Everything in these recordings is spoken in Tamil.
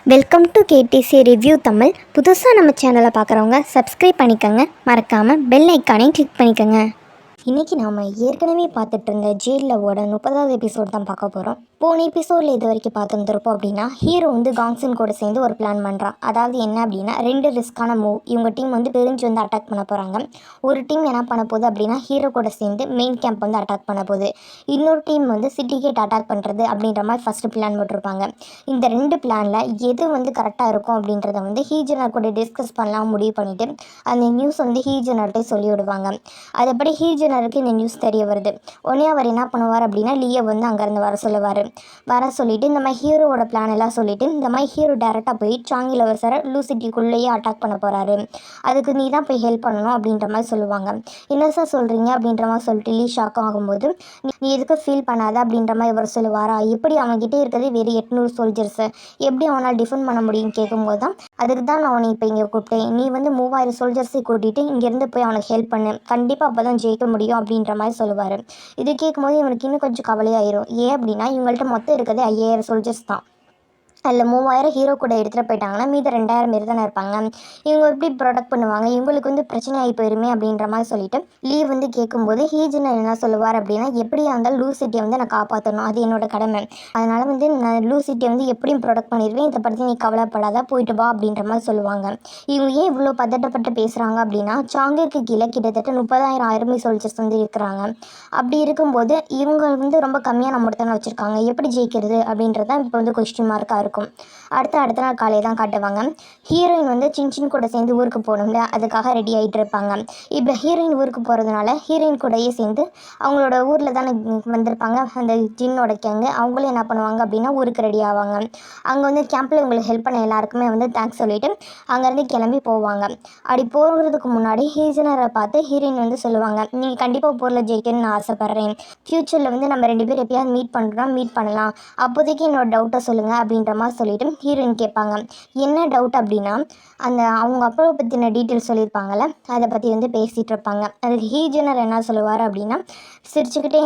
Welcome to KTC review Tamil. புதுசாக நம்ம சேனலை பார்க்குறவங்க சப்ஸ்கிரைப் பண்ணிக்கோங்க. மறக்காமல் பெல் ஐக்கானையும் கிளிக் பண்ணிக்கோங்க. இன்றைக்கி நாம் ஏற்கனவே பார்த்துட்டு இருந்த ஜெயில் லவ்வோட 30வது எபிசோட் தான் பார்க்க போகிறோம். போன எபிசோடில் இது வரைக்கும் பார்த்துருந்துருப்போம் அப்படின்னா, ஹீரோ வந்து காங்ஸின் கூட சேர்ந்து ஒரு பிளான் பண்ணுறான். அதாவது என்ன அப்படின்னா, 2 ரிஸ்க்கான மூவ். இவங்க டீம் வந்து பிரிஞ்சு வந்து அட்டாக் பண்ண போகிறாங்க. ஒரு டீம் என்ன பண்ண போகுது அப்படின்னா, ஹீரோ கூட சேர்ந்து மெயின் கேம்ப் வந்து அட்டாக் பண்ண போகுது. இன்னொரு டீம் வந்து சிட்டி கேட் அட்டாக் பண்ணுறது அப்படின்ற மாதிரி ஃபஸ்ட்டு பிளான் போட்டிருப்பாங்க. இந்த 2 பிளானில் எது வந்து கரெக்டாக இருக்கும் அப்படின்றத வந்து ஹீஜனர் கூட டிஸ்கஸ் பண்ணலாம் முடிவு பண்ணிவிட்டு அந்த நியூஸ் வந்து ஹீஜனர்கிட்ட சொல்லிவிடுவாங்க. அதுபடி ஹீஜனருக்கு இந்த நியூஸ் தெரிய வருது. உடனே அவர் என்ன பண்ணுவார் அப்படின்னா, லியை வந்து அங்கேருந்து வர சொல்லிவிட்டு இந்த மாதிரி ஹீரோவோட பிளான் எல்லாம் சொல்லிவிட்டு, இந்த மாதிரி ஹீரோ டேரெக்டாக போய் சாங்கி லவர்ஸரை லூ சிட்டிக்குள்ளேயே அட்டாக் பண்ண போகிறாரு, அதுக்கு நீ தான் போய் ஹெல்ப் பண்ணணும் அப்படின்ற மாதிரி சொல்லுவாங்க. என்ன சார் சொல்கிறீங்க அப்படின்ற மாதிரி சொல்லிட்டு லீ ஷாக் ஆகும்போது, நீ எதுக்கு ஃபீல் பண்ணாத அப்படின்ற மாதிரி இவர் சொல்லுவாரா, எப்படி அவன்கிட்ட இருக்கிறது வெறும் 800 சோல்ஜர்ஸு, எப்படி அவனால் டிஃபெண்ட் பண்ண முடியும்னு கேட்கும்போது தான், அதுக்கு தான் நான் அவனை இப்போ இங்கே கூப்பிட்டேன், நீ வந்து 3000 சோல்ஜர்ஸை கூட்டிகிட்டு இங்கேருந்து போய் அவனுக்கு ஹெல்ப் பண்ணு, கண்டிப்பாக அப்போ தான் ஜெயிக்க முடியும் அப்படின்ற மாதிரி சொல்லுவார். இது கேட்கும்போது இவனுக்கு இன்னும் கொஞ்சம் கவலையாயிரும். ஏன் அப்படின்னா, இவங்கள்ட்ட மொத்தம் இருக்கிறது 5000 சோல்ஜர்ஸ் தான். அதில் 3000 ஹீரோ கூட எடுத்துகிட்டு போயிட்டாங்கன்னா மீது 2000 மாரி தானே இருப்பாங்க. இவங்க எப்படி ப்ரொடக்ட் பண்ணுவாங்க, இவங்களுக்கு வந்து பிரச்சனை ஆகி போயிருமே அப்படின்ற மாதிரி சொல்லிட்டு லீ வந்து கேட்கும்போது ஹீஜனர் என்ன சொல்லுவார் அப்படின்னா, எப்படியா இருந்தாலும் லூ சிட்டியை வந்து நான் காப்பாற்றணும், அது என்னோட கடமை, அதனால் வந்து நான் லூ சிட்டியை வந்து எப்படியும் ப்ரொடக்ட் பண்ணிடுவேன், இதை பற்றி நீ கவலைப்படாத, போயிட்டு வா அப்படின்ற மாதிரி சொல்லுவாங்க. இவங்க ஏன் இவ்வளோ பதட்டப்பட்டு பேசுகிறாங்க அப்படின்னா, சாங்கிற்கு கீழே கிட்டத்தட்ட 30,000 ஆர்மி சோல்ஜர்ஸ் வந்து இருக்கிறாங்க. அப்படி இருக்கும்போது இவங்க வந்து ரொம்ப கம்மியாக நம்ம தானே வச்சுருக்காங்க, எப்படி ஜெயிக்கிறது அப்படின்றது தான் இப்போ வந்து கொஸ்டின் மார்க்காக இருக்கும். அடுத்த நாள் காலையை தான் காட்டுவாங்க. ஹீரோயின் வந்து சின்சின் கூட சேர்ந்து ஊருக்கு போகணும்ல, அதுக்காக ரெடி ஆகிட்டு இருப்பாங்க. இப்போ ஹீரோயின் ஊருக்கு போகிறதுனால ஹீரோயின் கூடயே சேர்ந்து அவங்களோட ஊரில் தானே வந்திருப்பாங்க அந்த ஜின்னோட கேங்கு, அவங்களும் என்ன பண்ணுவாங்க அப்படின்னா ஊருக்கு ரெடி ஆவாங்க. அங்கே வந்து கேம்பில் இவங்களுக்கு ஹெல்ப் பண்ண எல்லாருக்குமே வந்து தேங்க்ஸ் சொல்லிவிட்டு அங்கேருந்து கிளம்பி போவாங்க. அப்படி போகிறதுக்கு முன்னாடி ஹீஜனரை பார்த்து ஹீரோயின் வந்து சொல்லுவாங்க, நீங்கள் கண்டிப்பாக போரில் ஜெயிக்கணும்னு நான் ஆசைப்பட்றேன், ஃப்யூச்சரில் வந்து நம்ம 2 பேர் எப்பயாவது மீட் பண்ணலாம், அப்போதைக்கு என்னோட டவுட்டை சொல்லுங்கள் அப்படின்ற மாதிரி சொல்லிவிட்டு ஹீரோயின் கேட்பாங்க. என்ன டவுட் அப்படின்னா, அவங்க அப்பாவை பற்றின டீட்டெயில்ஸ் சொல்லியிருப்பாங்கள்ல, அதை பற்றி வந்து பேசிகிட்டு இருப்பாங்க. அதுக்கு ஹீஜனர் என்ன சொல்லுவார் அப்படின்னா, சிரிச்சுக்கிட்டே,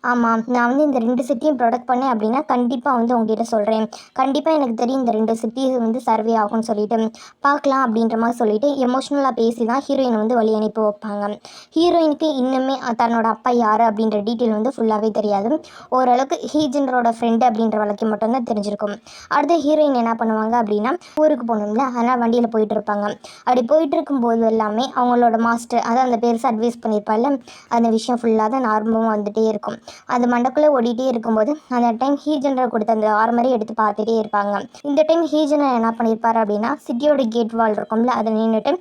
ஆமாம் நான் வந்து இந்த 2 சிட்டியும் ப்ரொடக்ட் பண்ணேன் அப்படின்னா கண்டிப்பாக வந்து உங்ககிட்ட சொல்கிறேன், கண்டிப்பாக எனக்கு தெரியும் இந்த 2 சிட்டி வந்து சர்வே ஆகும்னு சொல்லிட்டு பார்க்கலாம் அப்படின்ற மாதிரி சொல்லிவிட்டு எமோஷ்னலாக பேசி தான் ஹீரோயின் வந்து வழி அனுப்பி வைப்பாங்க. ஹீரோயினுக்கு இன்னுமே தன்னோட அப்பா யார் அப்படின்ற டீட்டெயில் வந்து ஃபுல்லாகவே தெரியாது. ஓரளவுக்கு ஹீஜனரோட ஃப்ரெண்டு அப்படின்ற வழக்கு மட்டும்தான் தெரிஞ்சிருக்கும். அடுத்து ஹீரோயின் என்ன பண்ணுவாங்க அப்படின்னா, ஊருக்கு போகணும்ல, அதனால் வண்டியில் போயிட்டு இருப்பாங்க. அப்படி போயிட்டு இருக்கும்போது எல்லாமே அவங்களோட மாஸ்டர், அதாவது அந்த பெருசாக அட்வைஸ் பண்ணியிருப்பால, அந்த விஷயம் ஃபுல்லாக தான் நார்மலாக வந்துகிட்டே இருக்கும். அது மண்டக்குள்ளே ஓடிட்டே இருக்கும்போது அந்த டைம் ஹீஜனர் கொடுத்த அந்த ஆர்மரை எடுத்து பார்த்துட்டே இருப்பாங்க. இந்த டைம் ஹீஜனர் என்ன பண்ணியிருப்பாரு அப்படின்னா, சிட்டியோட கேட் வால் இருக்கும்ல, அதை நின்றுட்டு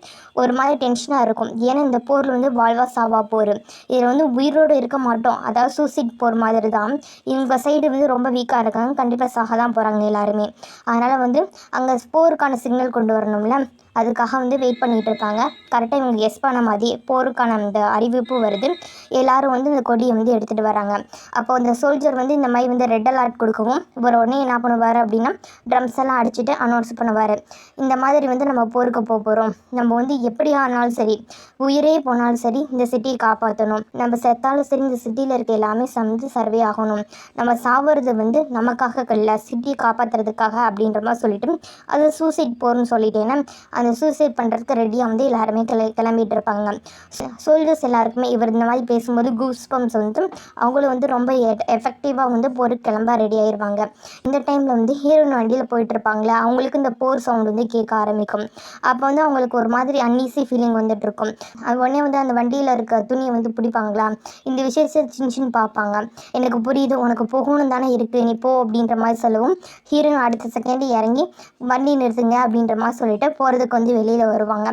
ஒரு மாதிரி டென்ஷனாக இருக்கும். ஏன்னா இந்த போர் வந்து வாழ்வா சாவா போர், இதில் வந்து உயிரோடு இருக்க மாட்டோம், அதாவது சூசைட் போர் மாதிரி தான். இவங்க சைடு வந்து ரொம்ப வீக்காக இருக்காங்க, கண்டிப்பாக சாக தான் போகிறாங்க எல்லாருமே. அதனால் வந்து அங்கே போருக்கான சிக்னல் கொண்டு வரணும்ல, அதுக்காக வந்து வெயிட் பண்ணிகிட்டு இருப்பாங்க. கரெக்டாக இவங்க கெஸ் பண்ண மாதிரி போருக்கான அந்த அறிவிப்பு வருது. எல்லோரும் வந்து இந்த கொடியை வந்து எடுத்துகிட்டு வராங்க. அப்போ அந்த சோல்ஜர் வந்து இந்த மாதிரி வந்து ரெட் அலர்ட் கொடுக்கவும் இவர் உடனே என்ன பண்ணுவார் அப்படின்னா, ட்ரம்ஸ் எல்லாம் அடிச்சுட்டு அனௌன்ஸ் பண்ணுவார், இந்த மாதிரி வந்து நம்ம போருக்கு போகிறோம், நம்ம வந்து எப்படி ஆனாலும் சரி, உயிரே போனாலும் சரி இந்த சிட்டியை காப்பாற்றணும், நம்ம செத்தாலும் சரி இந்த சிட்டியில் இருக்க எல்லாமே வந்து சர்வே ஆகணும், நம்ம சாவது வந்து நமக்காக இல்லை சிட்டியை காப்பாற்றுறதுக்காக அப்படின்ற மாதிரி சொல்லிட்டு அது சூசைட் போர்னு சொல்லிட்டேன்னா அந்த சூசைட் பண்ணுறதுக்கு ரெடியாக வந்து எல்லாருமே கிளம்பிட்டு இருப்பாங்க. சோல்ஜர்ஸ் எல்லாருக்குமே இவர் இந்த மாதிரி பேசும்போது கூஸ் பம்ப்ஸ் வந்து அவங்களும் வந்து ரொம்ப எஃபெக்டிவாக வந்து போருக்கு கிளம்ப ரெடி ஆயிடுவாங்க. இந்த டைமில் வந்து ஹீரோயின் வண்டியில் போயிட்டு இருப்பாங்களே, அவங்களுக்கு இந்த போர் சவுண்ட் வந்து கேட்க ஆரம்பிக்கும். அப்போ வந்து அவங்களுக்கு ஒரு மாதிரி அன்ஈஸி ஃபீலிங் வந்துட்டு இருக்கும். அது உடனே வந்து அந்த வண்டியில் இருக்க துணியை வந்து பிடிப்பாங்களா, இந்த விஷயத்தை சின்ன பார்ப்பாங்க. எனக்கு புரியுது, உனக்கு போகணும் தானே இருக்குது, நீ போ அப்படின்ற மாதிரி சொல்லவும் ஹீரோயின் அடுத்த செகண்ட் இறங்கி வண்டி நிறுத்துங்க அப்படின்ற மாதிரி சொல்லிட்டு போகிறதுக்கு வந்து வெளியில் வருவாங்க.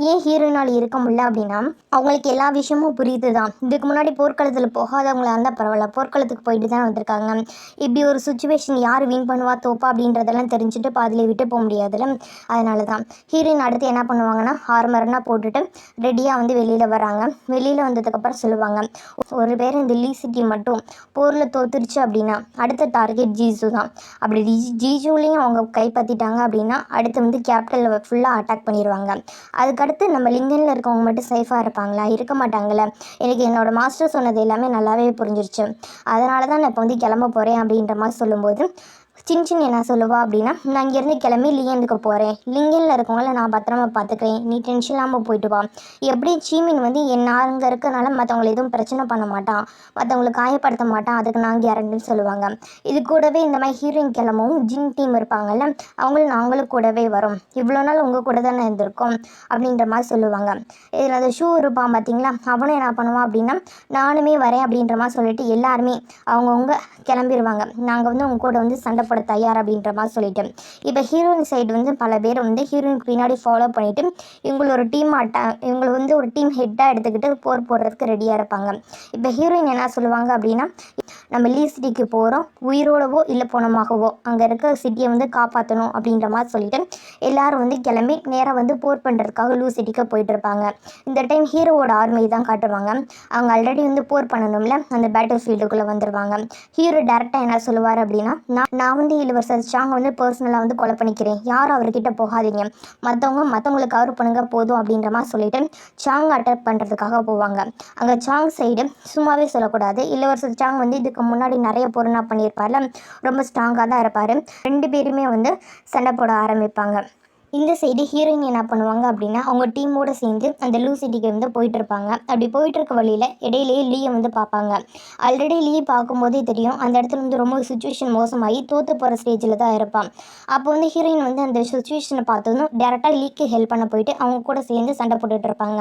ஏன் ஹீரோயினால் இருக்க முடியல அப்படின்னா, அவங்களுக்கு எல்லா விஷயமும் புரியுது தான். இதுக்கு முன்னாடி போர்க்களத்தில் போகாதவங்களா இருந்தால் பரவாயில்ல, போர்க்களத்துக்கு போயிட்டு தான் வந்திருக்காங்க. இப்படி ஒரு சுச்சுவேஷன் யார் வின் பண்ணுவா தோப்பா அப்படின்றதெல்லாம் தெரிஞ்சுட்டு பாதியில் விட்டு போக முடியாதுல்ல. அதனால தான் ஹீரோயின் அடுத்து என்ன பண்ணுவாங்கன்னா, ஆர்மர்னா போட்டுட்டு ரெடியாக வந்து வெளியில் வராங்க. வெளியில் வந்ததுக்கப்புறம் சொல்லுவாங்க, ஒரு பேர் இந்த லீ சிட்டி மட்டும் போரில் தோத்துருச்சு அப்படின்னா அடுத்த டார்கெட் ஜீசு தான். அப்படி ஜீஜுலையும் அவங்க கைப்பற்றிட்டாங்க அப்படின்னா அடுத்து வந்து கேபிட்டலில் ஃபுல்லாக அட்டாக் பண்ணிடுவாங்க. அதுக்கடுத்து நம்ம லிங்கனில் இருக்கவங்க மட்டும் சேஃபாக இருப்பாங்களா, இருக்க மாட்டாங்களே. எனக்கு என்னோடய மாஸ்டர் சொன்னது எல்லாமே நல்லாவே புரிஞ்சிருச்சு, அதனால தான் நான் இப்போ வந்து கிளம்ப போகிறேன் அப்படின்ற மாதிரி சொல்லும்போது சின்ன என்ன சொல்லுவா அப்படின்னா, நான் இங்கேருந்து கிளம்பி லிங்கனுக்கு போகிறேன், லிங்கனில் இருக்கவங்கள நான் பத்திரமா பார்த்துக்கிறேன், நீ டென்ஷன் இல்லாமல் போயிட்டு வா. எப்படி சீமின் வந்து நான் அங்கே இருக்கனால மற்றவங்களை எதுவும் பிரச்சனை பண்ண மாட்டான், மற்றவங்களை காயப்படுத்த மாட்டான், அதுக்கு நான் கேரண்டின்னு சொல்லுவாங்க. இது கூடவே இந்த மாதிரி ஹீரோயின் கிளம்பவும் ஜின் டீம் இருப்பாங்கல்ல, நாங்களும் கூடவே வரோம், இவ்வளோ நாள் உங்கள் கூட தானே இருந்திருக்கோம் அப்படின்ற மாதிரி சொல்லுவாங்க. இதில் அந்த ஷூ இருப்பான் பார்த்தீங்களா, அவனும் என்ன பண்ணுவான் அப்படின்னா, நானுமே வரேன் அப்படின்ற மாதிரி சொல்லிட்டு எல்லாருமே அவங்கவுங்க கிளம்பிடுவாங்க. நாங்கள் வந்து உங்க கூட வந்து சண்டை போட தயார் அப்படின்ற மாதிரி சொல்லிட்டு, இப்போ ஹீரோயின் சைடு வந்து பல பேர் வந்து ஹீரோயினுக்கு பின்னாடி ஃபாலோ பண்ணிவிட்டு இவங்களை வந்து ஒரு டீம் ஹெட்டாக எடுத்துக்கிட்டு போர் போடுறதுக்கு ரெடியாக இருப்பாங்க. இப்போ ஹீரோயின் என்ன சொல்லுவாங்க அப்படின்னா, நம்ம லீ சிட்டிக்கு போகிறோம், உயிரோடவோ இல்லை போனமாகவோ அங்கே இருக்க சிட்டியை வந்து காப்பாற்றணும் அப்படின்ற மாதிரி சொல்லிட்டு எல்லாரும் வந்து கிளம்பி நேராக வந்து போர் பண்ணுறதுக்காக லூ சிட்டிக்கு போயிட்டு இருப்பாங்க. இந்த டைம் ஹீரோவோட ஆர்மி தான் காட்டுவாங்க. அவங்க ஆல்ரெடி வந்து போர் பண்ணணும்ல, அந்த பேட்டில் ஃபீல்டுக்குள்ளே வந்துடுவாங்க. ஹீரோ டேரெக்டாக என்ன சொல்லுவார் அப்படின்னா, நான் வந்து இளவரசர் சாங் வந்து பர்சனலாக வந்து கொலை பண்ணிக்கிறேன், யாரும் அவர்கிட்ட போகாதீங்க, மற்றவங்களுக்கு கவர் பண்ணுங்க போதும் அப்படின்ற மாதிரி சொல்லிட்டு சாங் அட்டாக் பண்ணுறதுக்காக போவாங்க. அங்கே சாங் சைடு சும்மாவே சொல்லக்கூடாது, இளவரசர் சாங் வந்து இதுக்கு முன்னாடி நிறைய பொருளாக பண்ணியிருப்பார்ல, ரொம்ப ஸ்ட்ராங்காக தான் இருப்பார். 2 பேருமே வந்து சண்டை போட ஆரம்பிப்பாங்க. இந்த சைடு ஹீரோயின் என்ன பண்ணுவாங்க அப்படின்னா, அவங்க டீமோடு சேர்ந்து அந்த லூ சிட்டிக்கு வந்து போயிட்டுருப்பாங்க. அப்படி போயிட்டுருக்க வழியில் இடையிலேயே லீயை வந்து பார்ப்பாங்க. ஆல்ரெடி லீ பார்க்கும்போதே தெரியும் அந்த இடத்துல வந்து ரொம்ப சுச்சுவேஷன் மோசமாகி தோற்று போகிற ஸ்டேஜில் தான் இருப்பான். அப்போ வந்து ஹீரோயின் வந்து அந்த சுச்சுவேஷனை பார்த்ததும் டேரெக்டாக லீக்கு ஹெல்ப் பண்ண போயிட்டு அவங்க கூட சேர்ந்து சண்டை போட்டுட்டு இருப்பாங்க.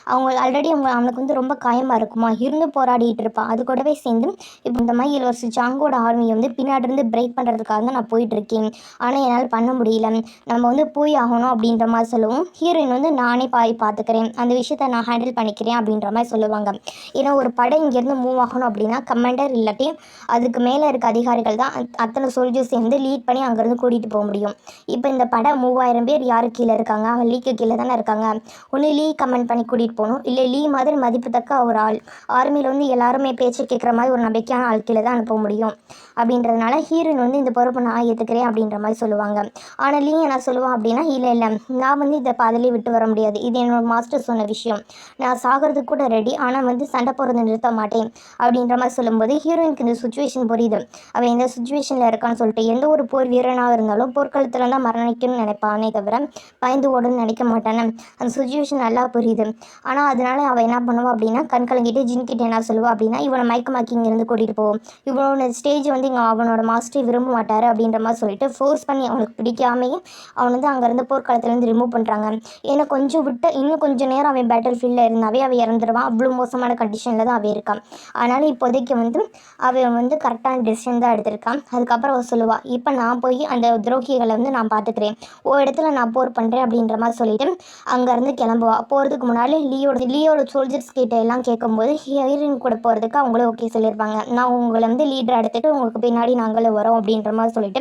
அவனுக்கு வந்து ரொம்ப காயமாக இருக்குமா, இருந்து போராடிட்டு இருப்பான். அது கூடவே சேர்ந்து இப்போ இந்த மாதிரி இளவரசி சாங்கோட ஆர்மியை வந்து பின்னாடி இருந்து பிரேக் பண்ணுறதுக்காக தான் நான் போயிட்டுருக்கேன், ஆனால் என்னால் பண்ண முடியல, நம்ம வந்து போய் ஆகணும் அப்படின்ற மாதிரி சொல்லுவோம். ஹீரோயின் வந்து நானே பார்த்துக்கிறேன், அந்த விஷயத்தை நான் ஹேண்டில் பண்ணிக்கிறேன் அப்படின்ற மாதிரி சொல்லுவாங்க. ஏன்னா ஒரு படை இங்கேருந்து மூவ் ஆகணும் அப்படின்னா கமாண்டர் இல்லாட்டி அதுக்கு மேலே இருக்க அதிகாரிகள் தான் அத்தனை சோல்ஜர்ஸ் வந்து லீட் பண்ணி அங்கேருந்து கூட்டிகிட்டு போக முடியும். இப்போ இந்த படை 3000 பேர் யாரு கீழே இருக்காங்க, அவன் லீக்கு கீழே தானே இருக்காங்க. ஒன்று லீ கமெண்ட் பண்ணி கூட்டிகிட்டு போகணும், இல்லை லீ மாதிரி மதிப்புத்தக்க ஒரு ஆள், ஆர்மியில் வந்து எல்லாருமே பேச்சு கேட்குற மாதிரி ஒரு நம்பிக்கையான ஆள் கீழே தான் அனுப்ப முடியும். அப்படின்றதுனால ஹீரோயின் வந்து இந்த பொறுப்பை நான் ஏற்றுக்கிறேன் அப்படின்ற மாதிரி சொல்லுவாங்க. ஆனால் லீ என்ன சொல்லுவான் அப்படின்னா, இல்லை நான் வந்து இதை பாதிலே விட்டு வர முடியாது, இது என்னோட மாஸ்டர் சொன்ன விஷயம், நான் சாகிறதுக்கு கூட ரெடி, ஆனால் வந்து சண்டை போடுறதை நிறுத்த மாட்டேன் அப்படின்ற மாதிரி சொல்லும்போது ஹீரோயினுக்கு இந்த சுச்சுவேஷன் புரியுது. அவன் எந்த சுச்சுவேஷனில் இருக்கான்னு சொல்லிட்டு, எந்த ஒரு போர் வீரனாக இருந்தாலும் போர்க்களத்தில் தான் மரணிக்கணும்னு நினைப்பானே தவிர பயந்து ஓடுன்னு நினைக்க மாட்டானே. அந்த சுச்சுவேஷன் நல்லா புரியுது. ஆனால் அதனால அவன் என்ன பண்ணுவான் அப்படின்னா, கண் கலங்கிட்டு ஜின்கிட்ட என்ன சொல்லுவா அப்படின்னா, இவனை மயக்கமாக்கி இங்கேருந்து கூட்டிகிட்டு போவோம், இவனோட ஸ்டேஜ் வந்து இங்கே அவனோட மாஸ்டர் விரும்ப மாட்டார் அப்படின்ற மாதிரி சொல்லிட்டு ஃபோர்ஸ் பண்ணி அவனுக்கு பிடிக்காமையே அவன் வந்து அங்கேருந்து போர்க்களத்துலேருந்து ரிமூவ் பண்ணுறாங்க. ஏன்னா இன்னும் கொஞ்சம் நேரம் அவன் பேட்டில் ஃபீல்டில் இருந்தாவே அவன் இறந்துடுவான், அவ்வளோ மோசமான கண்டிஷனில் தான் அவன் இருக்கான். அதனால் இப்போதைக்கு வந்து அவன் வந்து கரெக்டான டெசிஷன் தான் எடுத்திருக்கான். அதுக்கப்புறம் அவன் சொல்லுவாள், இப்போ நான் போய் அந்த துரோகிகளை வந்து நான் பார்த்துக்கிறேன், இடத்துல நான் போர் பண்ணுறேன் அப்படின்ற மாதிரி சொல்லிட்டு அங்கேருந்து கிளம்புவா. போகிறதுக்கு முன்னாடி லியோட சோல்ஜர்ஸ் கிட்ட எல்லாம் கேட்கும்போது ஹீரோயின் கூட போகிறதுக்கு அவங்களும் ஓகே சொல்லியிருப்பாங்க. நான் உங்களை வந்து லீடர் எடுத்துகிட்டு உங்களுக்கு பின்னாடி நாங்களும் வரோம் அப்படின்ற மாதிரி சொல்லிட்டு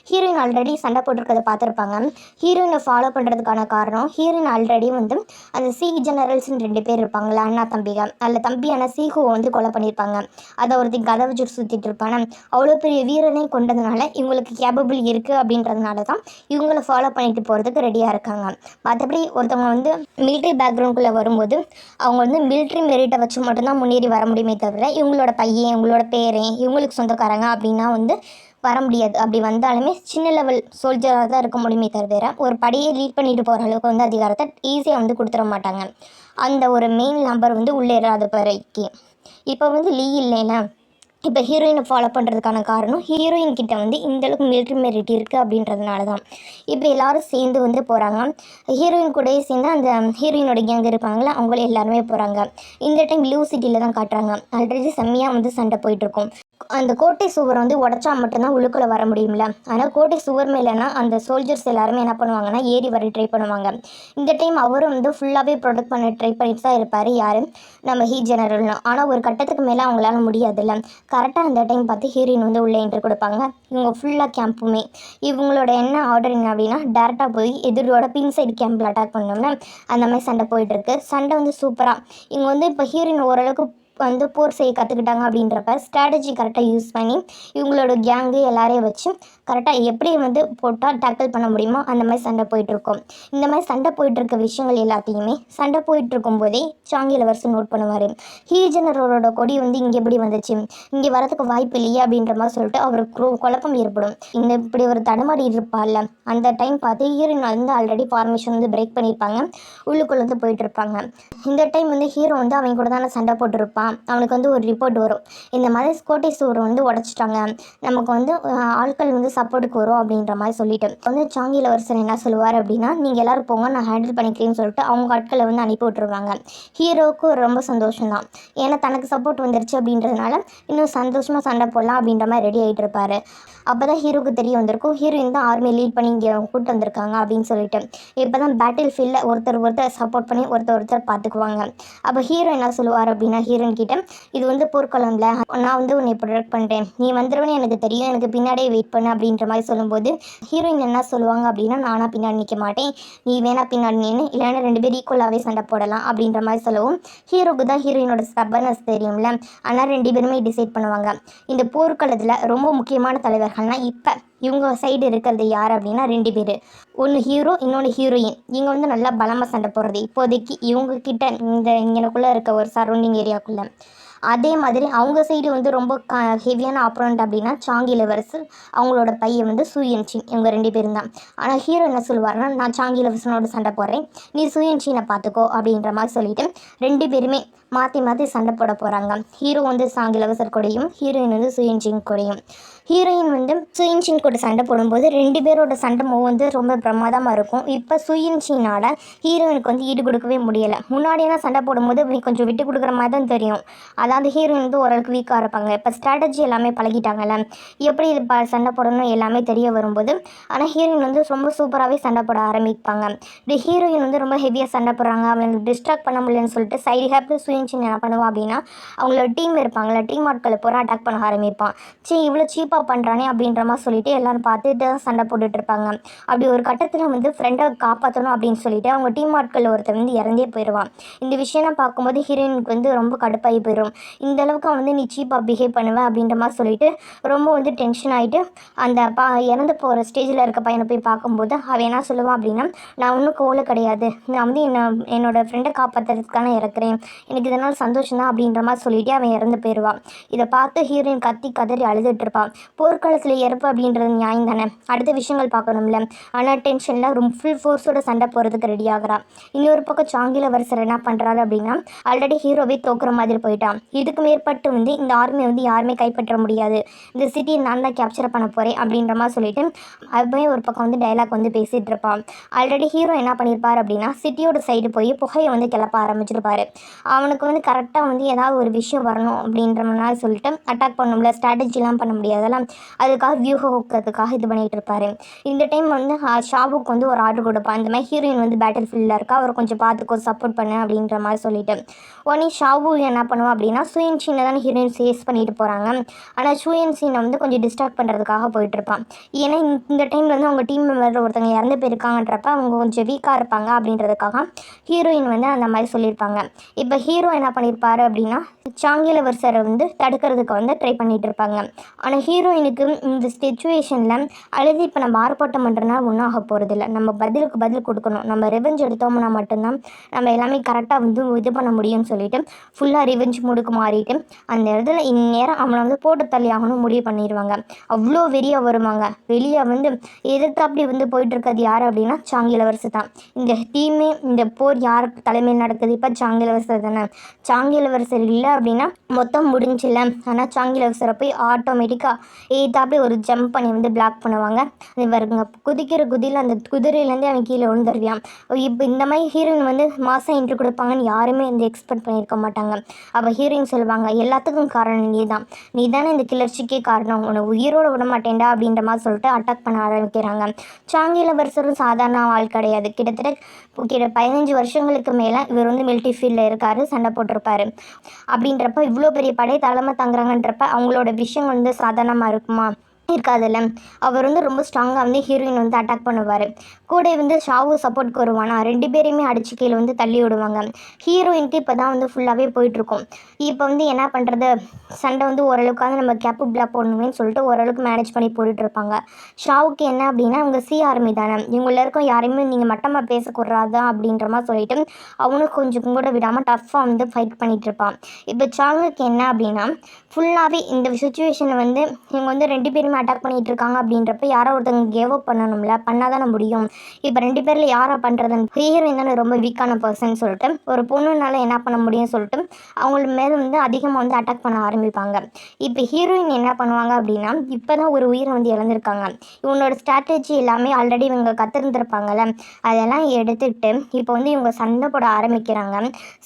ஹீரோயின் ஆல்ரெடி சண்டை போட்டிருக்கிறத பார்த்துருப்பாங்க. ஹீரோயினை ஃபாலோ பண்ணுறதுக்கான காரணம், ஹீரோயின் ஆல்ரெடி வந்து அந்த சி ஜெனரல்ஸ்னு 2 பேர் இருப்பாங்களா, அண்ணா தம்பிகள், அதில் தம்பியான சீஹோவை வந்து கொலை பண்ணியிருப்பாங்க. அதை ஒருத்தி கதை வச்சு சுற்றிட்டு இருப்பானே, அவ்வளோ பெரிய வீரனை கொண்டதுனால இவங்களுக்கு கேபபிள் இருக்குது அப்படின்றதுனால தான் இவங்களை ஃபாலோ பண்ணிட்டு போகிறதுக்கு ரெடியாக இருக்காங்க. மற்றபடி ஒருத்தவங்க வந்து மிலிட்ரி பேக்ரவுண்டுக்குள்ளே வரும்போது அவங்க வந்து மிலிட்ரி மெரிட்டை வச்சு மட்டும்தான் முன்னேறி வர முடியுமே தவிர இவங்களோட பையன், இவங்களோட பேரன், இவங்களுக்கு சொந்தக்காரங்க அப்படின்னா வந்து வர முடியாது. அப்படி வந்தாலுமே சின்ன லெவல் சோல்ஜராக தான் இருக்க முடியுமே தவிர ஒரு படையை லீட் பண்ணிட்டு போகிற அளவுக்கு வந்து அதிகாரத்தை ஈஸியாக வந்து கொடுத்துட மாட்டாங்க. அந்த ஒரு மெயின் நம்பர் வந்து உள்ளே இராத பிறகு இப்போ வந்து லீ இல்லைன்னா இப்போ ஹீரோயினை ஃபாலோ பண்ணுறதுக்கான காரணம், ஹீரோயின் கிட்ட வந்து இந்தளவுக்கு மிலிட்ரி மெரிட் இருக்குது அப்படின்றதுனால தான். இப்போ எல்லோரும் சேர்ந்து வந்து போகிறாங்க. ஹீரோயின் கூடயே சேர்ந்து அந்த ஹீரோயினோட கேங் இருப்பாங்களே அவங்களே எல்லாருமே போகிறாங்க. இந்த டைம் லூ சிட்டியில் தான் காட்டுறாங்க. ஆல்ரெடி செம்மையாக வந்து சண்டை போயிட்டுருக்கும். அந்த கோட்டை சுவர் வந்து உடச்சா மட்டும்தான் உள்ளுக்குள்ளே வர முடியும்ல. ஆனால் கோட்டை சுவர் மேலேனா அந்த சோல்ஜர்ஸ் எல்லாருமே என்ன பண்ணுவாங்கன்னா ஏறி வர ட்ரை பண்ணுவாங்க. இந்த டைம் அவரும் வந்து ஃபுல்லாகவே ப்ரொடெக்ட் பண்ண ட்ரை பண்ணிட்டு தான் இருப்பார், யார் நம்ம ஹீ ஜெனரல்னு. ஆனால் ஒரு கட்டத்துக்கு மேலே அவங்களால முடியாதுல்ல. கரெக்டாக அந்த டைம் பார்த்து ஹீரோயின் வந்து உள்ளே என்ட்ரி கொடுப்பாங்க. இவங்க ஃபுல்லாக கேம்புமே இவங்களோட என்ன ஆர்டர் என்ன அப்படின்னா, டேரெக்டாக போய் எதிரோட பின் சைடு கேம்பில் அட்டாக் பண்ணோம்னா அந்த மாதிரி சண்டை போயிட்டுருக்கு. சண்டை வந்து சூப்பராக இவங்க வந்து இப்போ ஹீரோயின் ஓரளவுக்கு வந்து போர் செய்ய கற்றுக்கிட்டாங்க அப்படின்றப்ப ஸ்ட்ராட்டஜி கரெக்டாக யூஸ் பண்ணி இவங்களோட கேங்கு எல்லாரையும் வச்சு கரெக்டாக எப்படி வந்து போட்டால் டேக்கிள் பண்ண முடியுமோ அந்த மாதிரி சண்டை போயிட்டுருக்கோம். இந்த மாதிரி சண்டை போயிட்டுருக்க விஷயங்கள் எல்லாத்தையுமே சண்டை போயிட்டுருக்கும் போதே சாங்கி இளவரசர் நோட் பண்ணுவார். ஜெனரலோட கொடி வந்து இங்கே எப்படி வந்துச்சு, இங்கே வரதுக்கு வாய்ப்பு இல்லையே அப்படின்ற மாதிரி சொல்லிட்டு அவருக்கு குழப்பம் ஏற்படும். இப்படி ஒரு தடுமாறி இருப்பார்ல, அந்த டைம் பார்த்து ஹீரோயின் வந்து ஆல்ரெடி ஃபார்மேஷன் வந்து பிரேக் பண்ணியிருப்பாங்க, உள்ளுக்குள்ளே வந்து போயிட்டு இருப்பாங்க. இந்த டைம் வந்து ஹீரோ வந்து அவங்க கூட தானே சண்டை போட்டுருப்பான். அவனுக்கு வந்து ஒரு ரிப்போர்ட் வரும், இந்த மாதிரி ஸ்கோட்டி சுவர் வந்து உடச்சிட்டாங்க, நமக்கு வந்து ஆட்கள் வந்து சப்போர்ட்டுக்கு வரும் அப்படின்ற மாதிரி சொல்லிட்டு வந்து சாங்கி இளவரசர் என்ன சொல்லுவார் அப்படின்னா, நீங்கள் எல்லோரும் போங்க, நான் ஹேண்டில் பண்ணிக்கிறேன்னு சொல்லிட்டு அவங்க ஆட்களை வந்து அனுப்பி விட்டுருவாங்க. ஹீரோவுக்கு ரொம்ப சந்தோஷம் தான், ஏன்னா தனக்கு சப்போர்ட் வந்துருச்சு அப்படின்றதுனால இன்னும் சந்தோஷமாக சண்டை போடலாம் அப்படின்ற மாதிரி ரெடி ஆகிட்டு இருப்பார். அப்போ தான் ஹீரோவுக்கு தெரிய வந்திருக்கும், ஹீரோயின் தான் ஆர்மியை லீட் பண்ணி இங்கே கூப்பிட்டு வந்திருக்காங்க அப்படின்னு சொல்லிட்டு. இப்போ தான் பேட்டில் ஃபீல்டில் ஒருத்தர் சப்போர்ட் பண்ணி ஒருத்தர் பார்த்துக்குவாங்க. அப்போ ஹீரோ என்ன சொல்லுவார் அப்படின்னா, ஹீரோயின் கிட்ட, இது வந்து போர்க்களம்ல, நான் வந்து உன்னை ப்ரொடெக்ட் பண்ணுறேன், நீ வந்துடுவேன்னு எனக்கு தெரியும், எனக்கு பின்னாடியே வெயிட் பண்ணு அப்படின்ற மாதிரி சொல்லும்போது ஹீரோயின் என்ன சொல்லுவாங்க அப்படின்னா, நானாக பின்னாடி நிற்க மாட்டேன், நீ வேணா பின்னாடி நின்று, இல்லைன்னா 2 பேரும் ஈக்குவலாகவே சண்டை போடலாம் அப்படின்ற மாதிரி சொல்லவும், ஹீரோக்கு தான் ஹீரோயினோட ஸ்டபர்னஸ் தெரியும்ல, ஆனால் 2 பேருமே டிசைட் பண்ணுவாங்க. இந்த போர்க்களத்தில் ரொம்ப முக்கியமான தலைவர்கள்னால் இப்போ இவங்க சைடு இருக்கிறது யார் அப்படின்னா 2 பேர், ஒன்று ஹீரோ, இன்னொன்று ஹீரோயின். இவங்க வந்து நல்லா பலமாக சண்டை போடுறது இப்போதைக்கு இவங்க கிட்ட இந்த இங்கனக்குள்ளே இருக்க ஒரு சரௌண்டிங் ஏரியாவுக்குள்ளே. அதே மாதிரி அவங்க சைடு வந்து ரொம்ப ஹெவியான ஆப்போனண்ட் அப்படின்னா சாங்கி இளவரசர், அவங்களோட பையன் வந்து சூயன்சின். இவங்க 2 பேரும் தான். ஆனால் ஹீரோ என்ன சொல்லுவார்னா, நான் சாங்கி இளவரசனோட சண்டை போடுறேன், நீ சூயன்சினை பார்த்துக்கோ அப்படின்ற மாதிரி சொல்லிட்டு 2 பேருமே மாற்றி சண்டை போட போகிறாங்க. ஹீரோ வந்து சாங்கி இளவரசர் கூடயும், ஹீரோயின் வந்து சூயன்சின் கூடயும். ஹீரோயின் வந்து சூயன்சின் கூட சண்டை போடும்போது 2 பேரோட சண்டை வந்து ரொம்ப பிரமாதமாக இருக்கும். இப்போ சூயன்சினால் ஹீரோயினுக்கு வந்து ஈடு கொடுக்கவே முடியலை. முன்னாடியெல்லாம் சண்டை போடும்போது கொஞ்சம் விட்டு கொடுக்குற மாதிரி தான் தெரியும், அதாவது ஹீரோயின் வந்து ஓரளவுக்கு வீக்காக இருப்பாங்க. இப்போ ஸ்ட்ராட்டஜி எல்லாமே பழகிட்டாங்கல்ல, எப்படி சண்டை போடணும் எல்லாமே தெரிய வரும்போது, ஆனால் ஹீரோயின் வந்து ரொம்ப சூப்பராகவே சண்டை போட ஆரம்பிப்பாங்க. இந்த ஹீரோயின் வந்து ரொம்ப ஹெவியாக சண்டை போடுறாங்க, அவங்களுக்கு டிஸ்ட்ராக்ட் பண்ண முடியலன்னு சொல்லிட்டு சைடு ஹேப்பில் சூயன்சின் என்ன பண்ணுவான் அப்படின்னா, அவங்களோட டீம் இருப்பாங்களா, டீம் ஆட்களை பூரா அட்டாக் பண்ண ஆரம்பிப்பான். இவ்வளோ சீப்பாக பண்ணுறானே அப்படின்ற மாதிரி சொல்லிட்டு எல்லாரும் பார்த்துட்டு தான் சண்டை போட்டுட்டு இருப்பாங்க. அப்படி ஒரு கட்டத்தில் வந்து ஃப்ரெண்டை காப்பாற்றணும் அப்படின்னு சொல்லிட்டு அவங்க டீம் ஆட்கள் ஒருத்தர் வந்து இறந்தே போயிடுவான். இந்த விஷயம்லாம் பார்க்கும்போது ஹீரோயினுக்கு வந்து ரொம்ப கடுப்பாகி போயிடும். இந்த அளவுக்கு வந்து நீ சீப்பாக பிஹேவ் பண்ணுவேன் அப்படின்ற மாதிரி சொல்லிட்டு ரொம்ப வந்து டென்ஷன் ஆகிட்டு அந்த இறந்து போகிற ஸ்டேஜில் இருக்க பையனை போய் பார்க்கும்போது அவன் என்ன சொல்லுவான் அப்படின்னா, நான் ஒன்றும் கோலை கிடையாது, நான் வந்து என்னோடய ஃப்ரெண்டை காப்பாற்றுறதுக்கான இறக்குறேன், எனக்கு இதனால் சந்தோஷம் தான் அப்படின்ற மாதிரி சொல்லிட்டு அவன் இறந்து போயிடுவான். இதை பார்த்து ஹீரோயின் கத்தி கதறி அழுதுட்டு இருப்பான். போர்க்காலத்தில் இறப்பு அப்படின்றது நியாயம் தானே, அடுத்த விஷயங்கள் பார்க்கணும்ல. ஆனால் டென்ஷனில் ரொம்ப ஃபுல் ஃபோர்ஸோட சண்டை போகிறதுக்கு ரெடி ஆகிறா. இன்னொரு பக்கம் சாங்கி இளவரசர் என்ன பண்ணுறாரு அப்படின்னா, ஆல்ரெடி ஹீரோவே தோக்குற மாதிரி போயிட்டான். இதுக்கு மேற்பட்டு வந்து இந்த ஆர்மியை வந்து யாருமே கைப்பற்ற முடியாது, இந்த சிட்டியை நான் தான் கேப்சர் பண்ண போகிறேன் அப்படின்ற மாதிரி சொல்லிட்டு அப்படியே ஒரு பக்கம் வந்து டைலாக் வந்து பேசிகிட்டு இருப்பான். ஆல்ரெடி ஹீரோ என்ன பண்ணியிருப்பார் அப்படின்னா, சிட்டியோட சைடு போய் புகையை வந்து கிளப்ப ஆரம்பிச்சிருப்பார். அவனுக்கு வந்து கரெக்டாக வந்து ஏதாவது ஒரு விஷயம் வரணும் அப்படின்ற மாதிரி சொல்லிட்டு அட்டாக் பண்ண ஸ்ட்ராட்டஜிலாம் பண்ண முடியாதெல்லாம், அதுக்காக வியூகம் ஊக்கிறதுக்காக இது பண்ணிகிட்டு இருப்பார். இந்த டைம் வந்து ஷாவுக்கு வந்து ஒரு ஆர்டர் கொடுப்பான், இந்த மாதிரி ஹீரோயின் வந்து பேட்டில் ஃபீல்டில் இருக்கா, அவர் கொஞ்சம் பார்த்துக்கோ, சப்போர்ட் பண்ணு அப்படின்ற மாதிரி சொல்லிட்டு. உடனே ஷாவு என்ன பண்ணுவான் அப்படின்னா, சூயன்சினை தான் ஹீரோயின் சேஸ் பண்ணிட்டு போகிறாங்க, ஆனால் சூயன்சினை வந்து கொஞ்சம் டிஸ்ட்ராக்ட் பண்ணுறதுக்காக போயிட்டுருப்பான். ஏன்னா இந்த டைமில் வந்து அவங்க டீம் மெம்பர் ஒருத்தவங்க இறந்து போயிருக்காங்கன்றப்ப அவங்க கொஞ்சம் வீக்காக இருப்பாங்க அப்படின்றதுக்காக ஹீரோயின் வந்து அந்த மாதிரி சொல்லியிருப்பாங்க. இப்போ ஹீரோ என்ன பண்ணியிருப்பாரு அப்படின்னா, சாங்கி இளவரசரை வந்து தடுக்கிறதுக்கு வந்து ட்ரை பண்ணிகிட்டு இருப்பாங்க. ஆனால் ஹீரோயினுக்கு இந்த சிச்சுவேஷனில் அழுது இப்போ நம்ம ஆர்ப்பாட்டம் பண்ணுறதுனால ஒன்றும் ஆக போகிறதில்ல, நம்ம பதிலுக்கு பதில் கொடுக்கணும், நம்ம ரிவெஞ்ச் எடுத்தோம்னா மட்டும்தான் நம்ம எல்லாமே கரெக்டாக வந்து இது பண்ண முடியும்னு சொல்லிட்டு ஃபுல்லாக ரிவெஞ்ச் மூடுக்கு மாறிட்டு அந்த இடத்துல இந்நேரம் அவனை வந்து போட்டு தள்ளி ஆகணும் முடிவு பண்ணிடுவாங்க. அவ்வளோ வெறியாக வருவாங்க. வெளியே வந்து எதிர்த்தாப்படி வந்து போயிட்டுருக்கிறது யார் அப்படின்னா சாங்கி இளவரசர் தான். இந்த டீமே இந்த போர் யார் தலைமையில் நடக்குது, இப்போ சாங்கி இளவரசர் தானே. சாங்கி இளவரசர் இல்லை அப்படின்னா மொத்தம் முடிஞ்சில்ல. ஆனால் சாங்கி இளவரசரை போய் ஆட்டோமேட்டிக்காக ஏத்தாப்படி ஒரு ஜம்ப் பண்ணி வந்து பிளாக் பண்ணுவாங்க. இவருங்க குதிக்கிற குதியில் அந்த குதிரையிலேருந்தே அவன் கீழே விழுந்துருவான். இப்போ இந்த மாதிரி ஹீரோயின் வந்து மாதம் என்ட்ரி கொடுப்பாங்கன்னு யாருமே வந்து எக்ஸ்பெக்ட் பண்ணியிருக்க மாட்டாங்க. அப்போ ஹீரோயின் சொல்லுவாங்க, எல்லாத்துக்கும் காரணம் நீ தானே இந்த கிளர்ச்சிக்கே காரணம், உன்னை உயிரோடு விட மாட்டேன்டா அப்படின்ற மாதிரி சொல்லிட்டு அட்டாக் பண்ண ஆரம்பிக்கிறாங்க. சாங்கி இளவரசரும் சாதாரண ஆள் கிடையாது. கிட்டத்தட்ட 15 வருஷங்களுக்கு மேலே இவர் வந்து மிலிட்ரி ஃபீல்டில் இருக்கார், சண்டை போட்டிருப்பாரு. அப்படின்றப்ப இவ்வளோ பெரிய படை தலைமை தாங்குறாங்கன்றப்ப அவங்களோட விஷயம் வந்து சாதாரணமாக இருக்குமா? இருக்காதுல்ல. அவர் வந்து ரொம்ப ஸ்ட்ராங்காக வந்து ஹீரோயின் வந்து அட்டாக் பண்ணுவார். கூட வந்து ஷாவும் சப்போர்ட்க்கு வருவானா, 2 பேரையுமே அடிச்சு கீழே வந்து தள்ளி விடுவாங்க. ஹீரோயினுக்கு இப்போ தான் வந்து ஃபுல்லாகவே போயிட்டுருக்கும். இப்போ வந்து என்ன பண்ணுறது, சண்டை வந்து ஓரளவுக்காவது நம்ம கேப்பபிளாக போடணுமேன்னு சொல்லிட்டு ஓரளவுக்கு மேனேஜ் பண்ணி போட்டுட்ருப்பாங்க. ஷாவுக்கு என்ன அப்படின்னா, அவங்க சி ஆர்மி தானே, இவங்கள இருக்கும் யாரையுமே நீங்கள் மட்டமாக பேசக்கூடாதா அப்படின்ற மாதிரி சொல்லிட்டு அவனும் கொஞ்சம் கூட விடாமல் டஃப்பாக வந்து ஃபைட் பண்ணிகிட்டு இருப்பான். இப்போ சாங்குக்கு என்ன அப்படின்னா, ஃபுல்லாகவே இந்த சுச்சுவேஷனை வந்து இவங்க வந்து 2 பேருமே அட்டாக் பண்ணிகிட்டு இருக்காங்க அப்படின்றப்ப யாரோ ஒருத்தவங்க கேவ் அப் பண்ணணும்ல, பண்ணால் தானே முடியும். இப்போ 2 பேரில் யாரை பண்ணுறதுன்னு, ஹீரோயின் தானே ரொம்ப வீக்கான பர்சன் சொல்லிட்டு ஒரு பொண்ணுனால என்ன பண்ண முடியும்னு சொல்லிட்டு அவங்கள மேலே வந்து அதிகமாக வந்து அட்டாக் பண்ண ஆரம்பிப்பாங்க. இப்போ ஹீரோயின் என்ன பண்ணுவாங்க அப்படின்னா, இப்போ தான் ஒரு உயிரை வந்து இழந்திருக்காங்க. இவனோட ஸ்ட்ராட்டஜி எல்லாமே ஆல்ரெடி இவங்க கற்றுருந்துருப்பாங்கல்ல, அதெல்லாம் எடுத்துக்கிட்டு இப்போ வந்து இவங்க சண்டை போட ஆரம்பிக்கிறாங்க.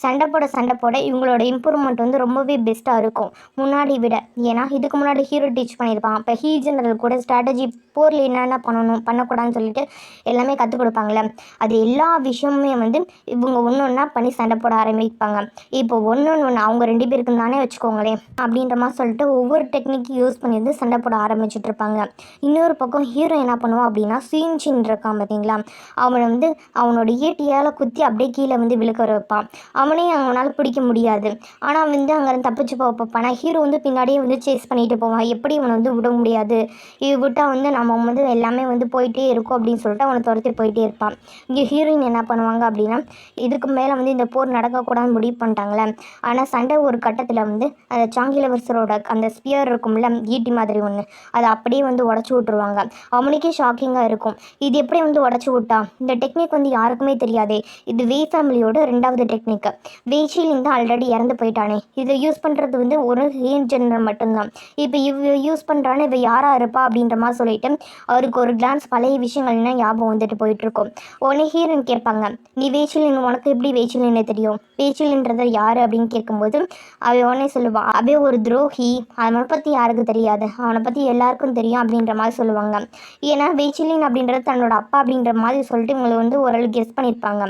சண்டை போட இவங்களோட இம்ப்ரூவ்மெண்ட் வந்து ரொம்பவே பெஸ்ட்டாக இருக்கும் முன்னாடி விட. ஏன்னா இதுக்கு முன்னாடி ஹீரோ டீச் பண்ணியிருப்பாங்க. இப்போ ஜெனரல் கூட ஸ்ட்ராட்டஜி போரில் என்னென்ன பண்ணணும் பண்ணக்கூடாதுன்னு சொல்லிட்டு எல்லாமே கற்றுக் கொடுப்பாங்களே, அது எல்லா விஷயமுமே வந்து இவங்க ஒன்று ஒன்றா பண்ணி சண்டை போட ஆரம்பிப்பாங்க. இப்போ ஒன்று அவங்க 2 பேருக்கும் தானே வச்சுக்கோங்களேன் அப்படின்ற மாதிரி சொல்லிட்டு ஒவ்வொரு டெக்னிக் யூஸ் பண்ணி வந்து சண்டை போட ஆரம்பிச்சுட்டு இருப்பாங்க. இன்னொரு பக்கம் ஹீரோ என்ன பண்ணுவான் அப்படின்னா, சீன்சின் இருக்கான் பார்த்தீங்களா, அவனை வந்து அவனோட ஈட்டியால் குத்தி அப்படியே கீழே வந்து விழுக்க வைப்பான். அவனையும் அவனால் பிடிக்க முடியாது. ஆனால் வந்து அங்கேருந்து தப்பிச்சு போக பார்ப்பான். ஹீரோ வந்து பின்னாடியே வந்து சேஸ் பண்ணிட்டு போவான். எப்படி இவனை வந்து விட முடியாது, இது விட்டால் வந்து நம்ம வந்து எல்லாமே வந்து போயிட்டே இருக்கும் அப்படின்னு சொல்லிட்டு அவனை துரத்தி போயிட்டே இருப்பான். இங்கே ஹீரோயின் என்ன பண்ணுவாங்க அப்படின்னா, இதுக்கு மேலே வந்து இந்த போர் நடக்கக்கூடாதுன்னு முடிவு பண்ணிட்டாங்களே. ஆனால் சண்டை ஒரு கட்டத்தில் வந்து அந்த சாங்கிலவர்சரோட அந்த ஸ்பியர் இருக்கும்ல, ஈட்டி மாதிரி ஒன்று, அதை அப்படியே வந்து உடச்சி விட்ருவாங்க. அவனுக்கே ஷாக்கிங்காக இருக்கும், இது எப்படி வந்து உடச்சி விட்டா, இந்த டெக்னிக் வந்து யாருக்குமே தெரியாதே, இது வே ஃபேமிலியோட 2வது டெக்னிக். வேஷிலின் தான் ஆல்ரெடி இறந்து போயிட்டானே, இதை யூஸ் பண்ணுறது வந்து ஒரு ஜென்ரல் மட்டும்தான். இப்போ யூஸ் பண்ணுறான்னு இப்போ யாராக இருப்பா அப்படின்ற மாதிரி சொல்லிட்டு அவருக்கு ஒரு கிளான்ஸ் பழைய விஷயங்கள்லாம் ஞாபகம் வந்துட்டு போயிட்டுருக்கும். உடனே ஹீரோயின் கேட்பாங்க, நீ வேச்சிலின், உனக்கு எப்படி வேச்சிலின்னு தெரியும், வேச்சிலின்றது யார் அப்படின்னு கேட்கும்போது அவன் உடனே சொல்லுவான், அவன் ஒரு துரோகி, அவனை பற்றி யாருக்கு தெரியாது, அவனை பற்றி எல்லாருக்கும் தெரியும் அப்படின்ற மாதிரி சொல்லுவாங்க. ஏன்னா வேச்சிலின் அப்படின்றது தன்னோட அப்பா அப்படின்ற மாதிரி சொல்லிட்டு இவங்களை வந்து ஓரளவு கெஸ் பண்ணியிருப்பாங்க.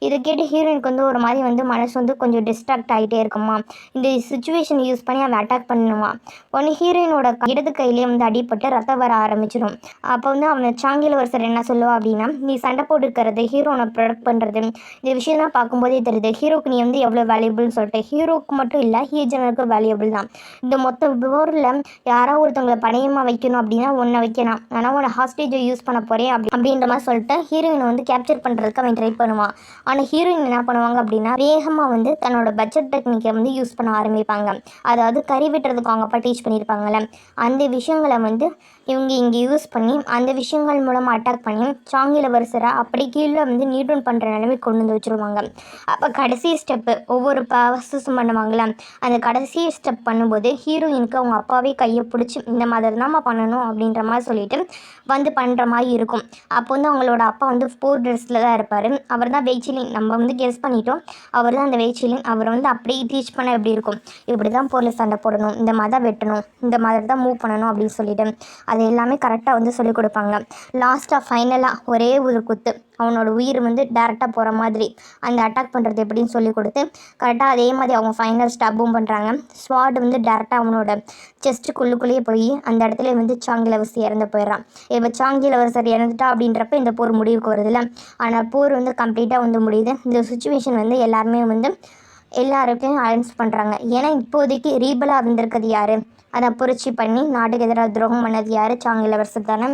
இதை கேட்டு ஹீரோயினுக்கு வந்து ஒரு மாதிரி வந்து மனசு வந்து கொஞ்சம் டிஸ்ட்ராக்ட் ஆகிட்டே இருக்குமா. இந்த சுச்சுவேஷன் யூஸ் பண்ணி அவன் அட்டாக் பண்ணுவான். உடனே ஹீரோயினோட இடது கையிலேயே வந்து அடிபட்டு ரத்தம் வர ஆரம்பிச்சிடும். அப்போ வந்து அவன் சாங்கிலவர்சர் என்ன சொல்லுவா அப்படின்னா, நீ சண்டை போட்டுக்கிறது, ஹீரோனை ப்ரொடக்ட் பண்ணுறது, இந்த விஷயம்லாம் பார்க்கும்போதே தெரியுது ஹீரோக்கு நீ வந்து எவ்வளோ வேல்யூபிள்னு சொல்லிட்டு. ஹீரோக்கு மட்டும் இல்லை, ஹீஜனருக்கு வேல்யூபிள் தான். இந்த மொத்த போரில் யாராவது ஒருத்தவங்களை பணையமாக வைக்கணும் அப்படின்னா ஒன்றை வைக்கணும், ஆனால் உன்னை ஹாஸ்டேஜை யூஸ் பண்ண போகிறேன் அப்படின்ற மாதிரி சொல்லிட்டு ஹீரோயினை வந்து கேப்சர் பண்ணுறதுக்கு அவன் ட்ரை பண்ணுவான். ஆனால் ஹீரோயின் என்ன பண்ணுவாங்க அப்படின்னா, வேகமாக வந்து தன்னோட பட்ஜெட் டெக்னிக்கை வந்து யூஸ் பண்ண ஆரம்பிப்பாங்க. அதாவது கறி வெட்டுறதுக்கு அவங்க அப்பா டீச் பண்ணியிருப்பாங்கள்ல, அந்த விஷயங்களை வந்து இவங்க இங்கே யூஸ் பண்ணி அந்த விஷயங்கள் மூலமாக அட்டாக் பண்ணி சாங்கிலவர்சரை அப்படி கீழே வந்து நீட்ரன் பண்ணுற நிலைமை கொண்டு வந்து வச்சுருவாங்க. அப்போ கடைசி ஸ்டெப்பு ஒவ்வொரு ப்ராசஸும் பண்ணுவாங்களே, அந்த கடைசி ஸ்டெப் பண்ணும்போது ஹீரோயினுக்கு அவங்க அப்பாவே கையை பிடிச்சி இந்த மாதிரி தான் பண்ணணும் அப்படின்ற மாதிரி சொல்லிட்டு வந்து பண்ணுற மாதிரி இருக்கும். அப்போ வந்து அவங்களோட அப்பா வந்து 4 ட்ரெஸ்ஸில் தான் இருப்பார். அவர் தான் வெய்ச்சிலின், நம்ம வந்து கெஸ் பண்ணிட்டோம், அவர் தான் அந்த வெய்ச்சிலின். அவர் வந்து அப்படியே டீச் பண்ண எப்படி இருக்கும், இப்படி தான் போரில் சண்டை போடணும், இந்த மாதிரி தான் வெட்டணும், இந்த மாதிரி தான் மூவ் பண்ணணும் அப்படின்னு சொல்லிட்டு அது எல்லாமே கரெக்டாக வந்து சொல்லிக் கொடுப்பாங்க. லாஸ்ட்டாக ஃபைனலாக ஒரே ஒரு குத்து, அவனோட உயிர் வந்து டேரெக்டாக போகிற மாதிரி அந்த அட்டாக் பண்ணுறது எப்படின்னு சொல்லி கொடுத்து கரெக்டாக அதே மாதிரி அவங்க ஃபைனல் ஸ்டாப்பும் பண்ணுறாங்க. ஸ்வாட் வந்து டேரெக்டாக அவனோட செஸ்ட்டுக்குள்ளுக்குள்ளேயே போய் அந்த இடத்துல வந்து சாங்கிலவர்சர் இறந்து போயிடறான். இப்போ சாங்கிலவர்சர் இறந்துட்டா அப்படின்றப்ப இந்த போர் முடிவுக்கு வருதுல்ல, ஆனால் போர் வந்து கம்ப்ளீட்டாக வந்து முடியுது. இந்த சுச்சுவேஷன் வந்து எல்லாருமே வந்து எல்லாருக்கும் அலைன்ஸ் பண்ணுறாங்க. ஏன்னா இப்போதைக்கு ரீபலாக வந்திருக்கிறது யார், அதை புரட்சி பண்ணி நாட்டுக்கு எதிராக துரோகம் பண்ணது யார், சாங்கிலவர்சர் தானே.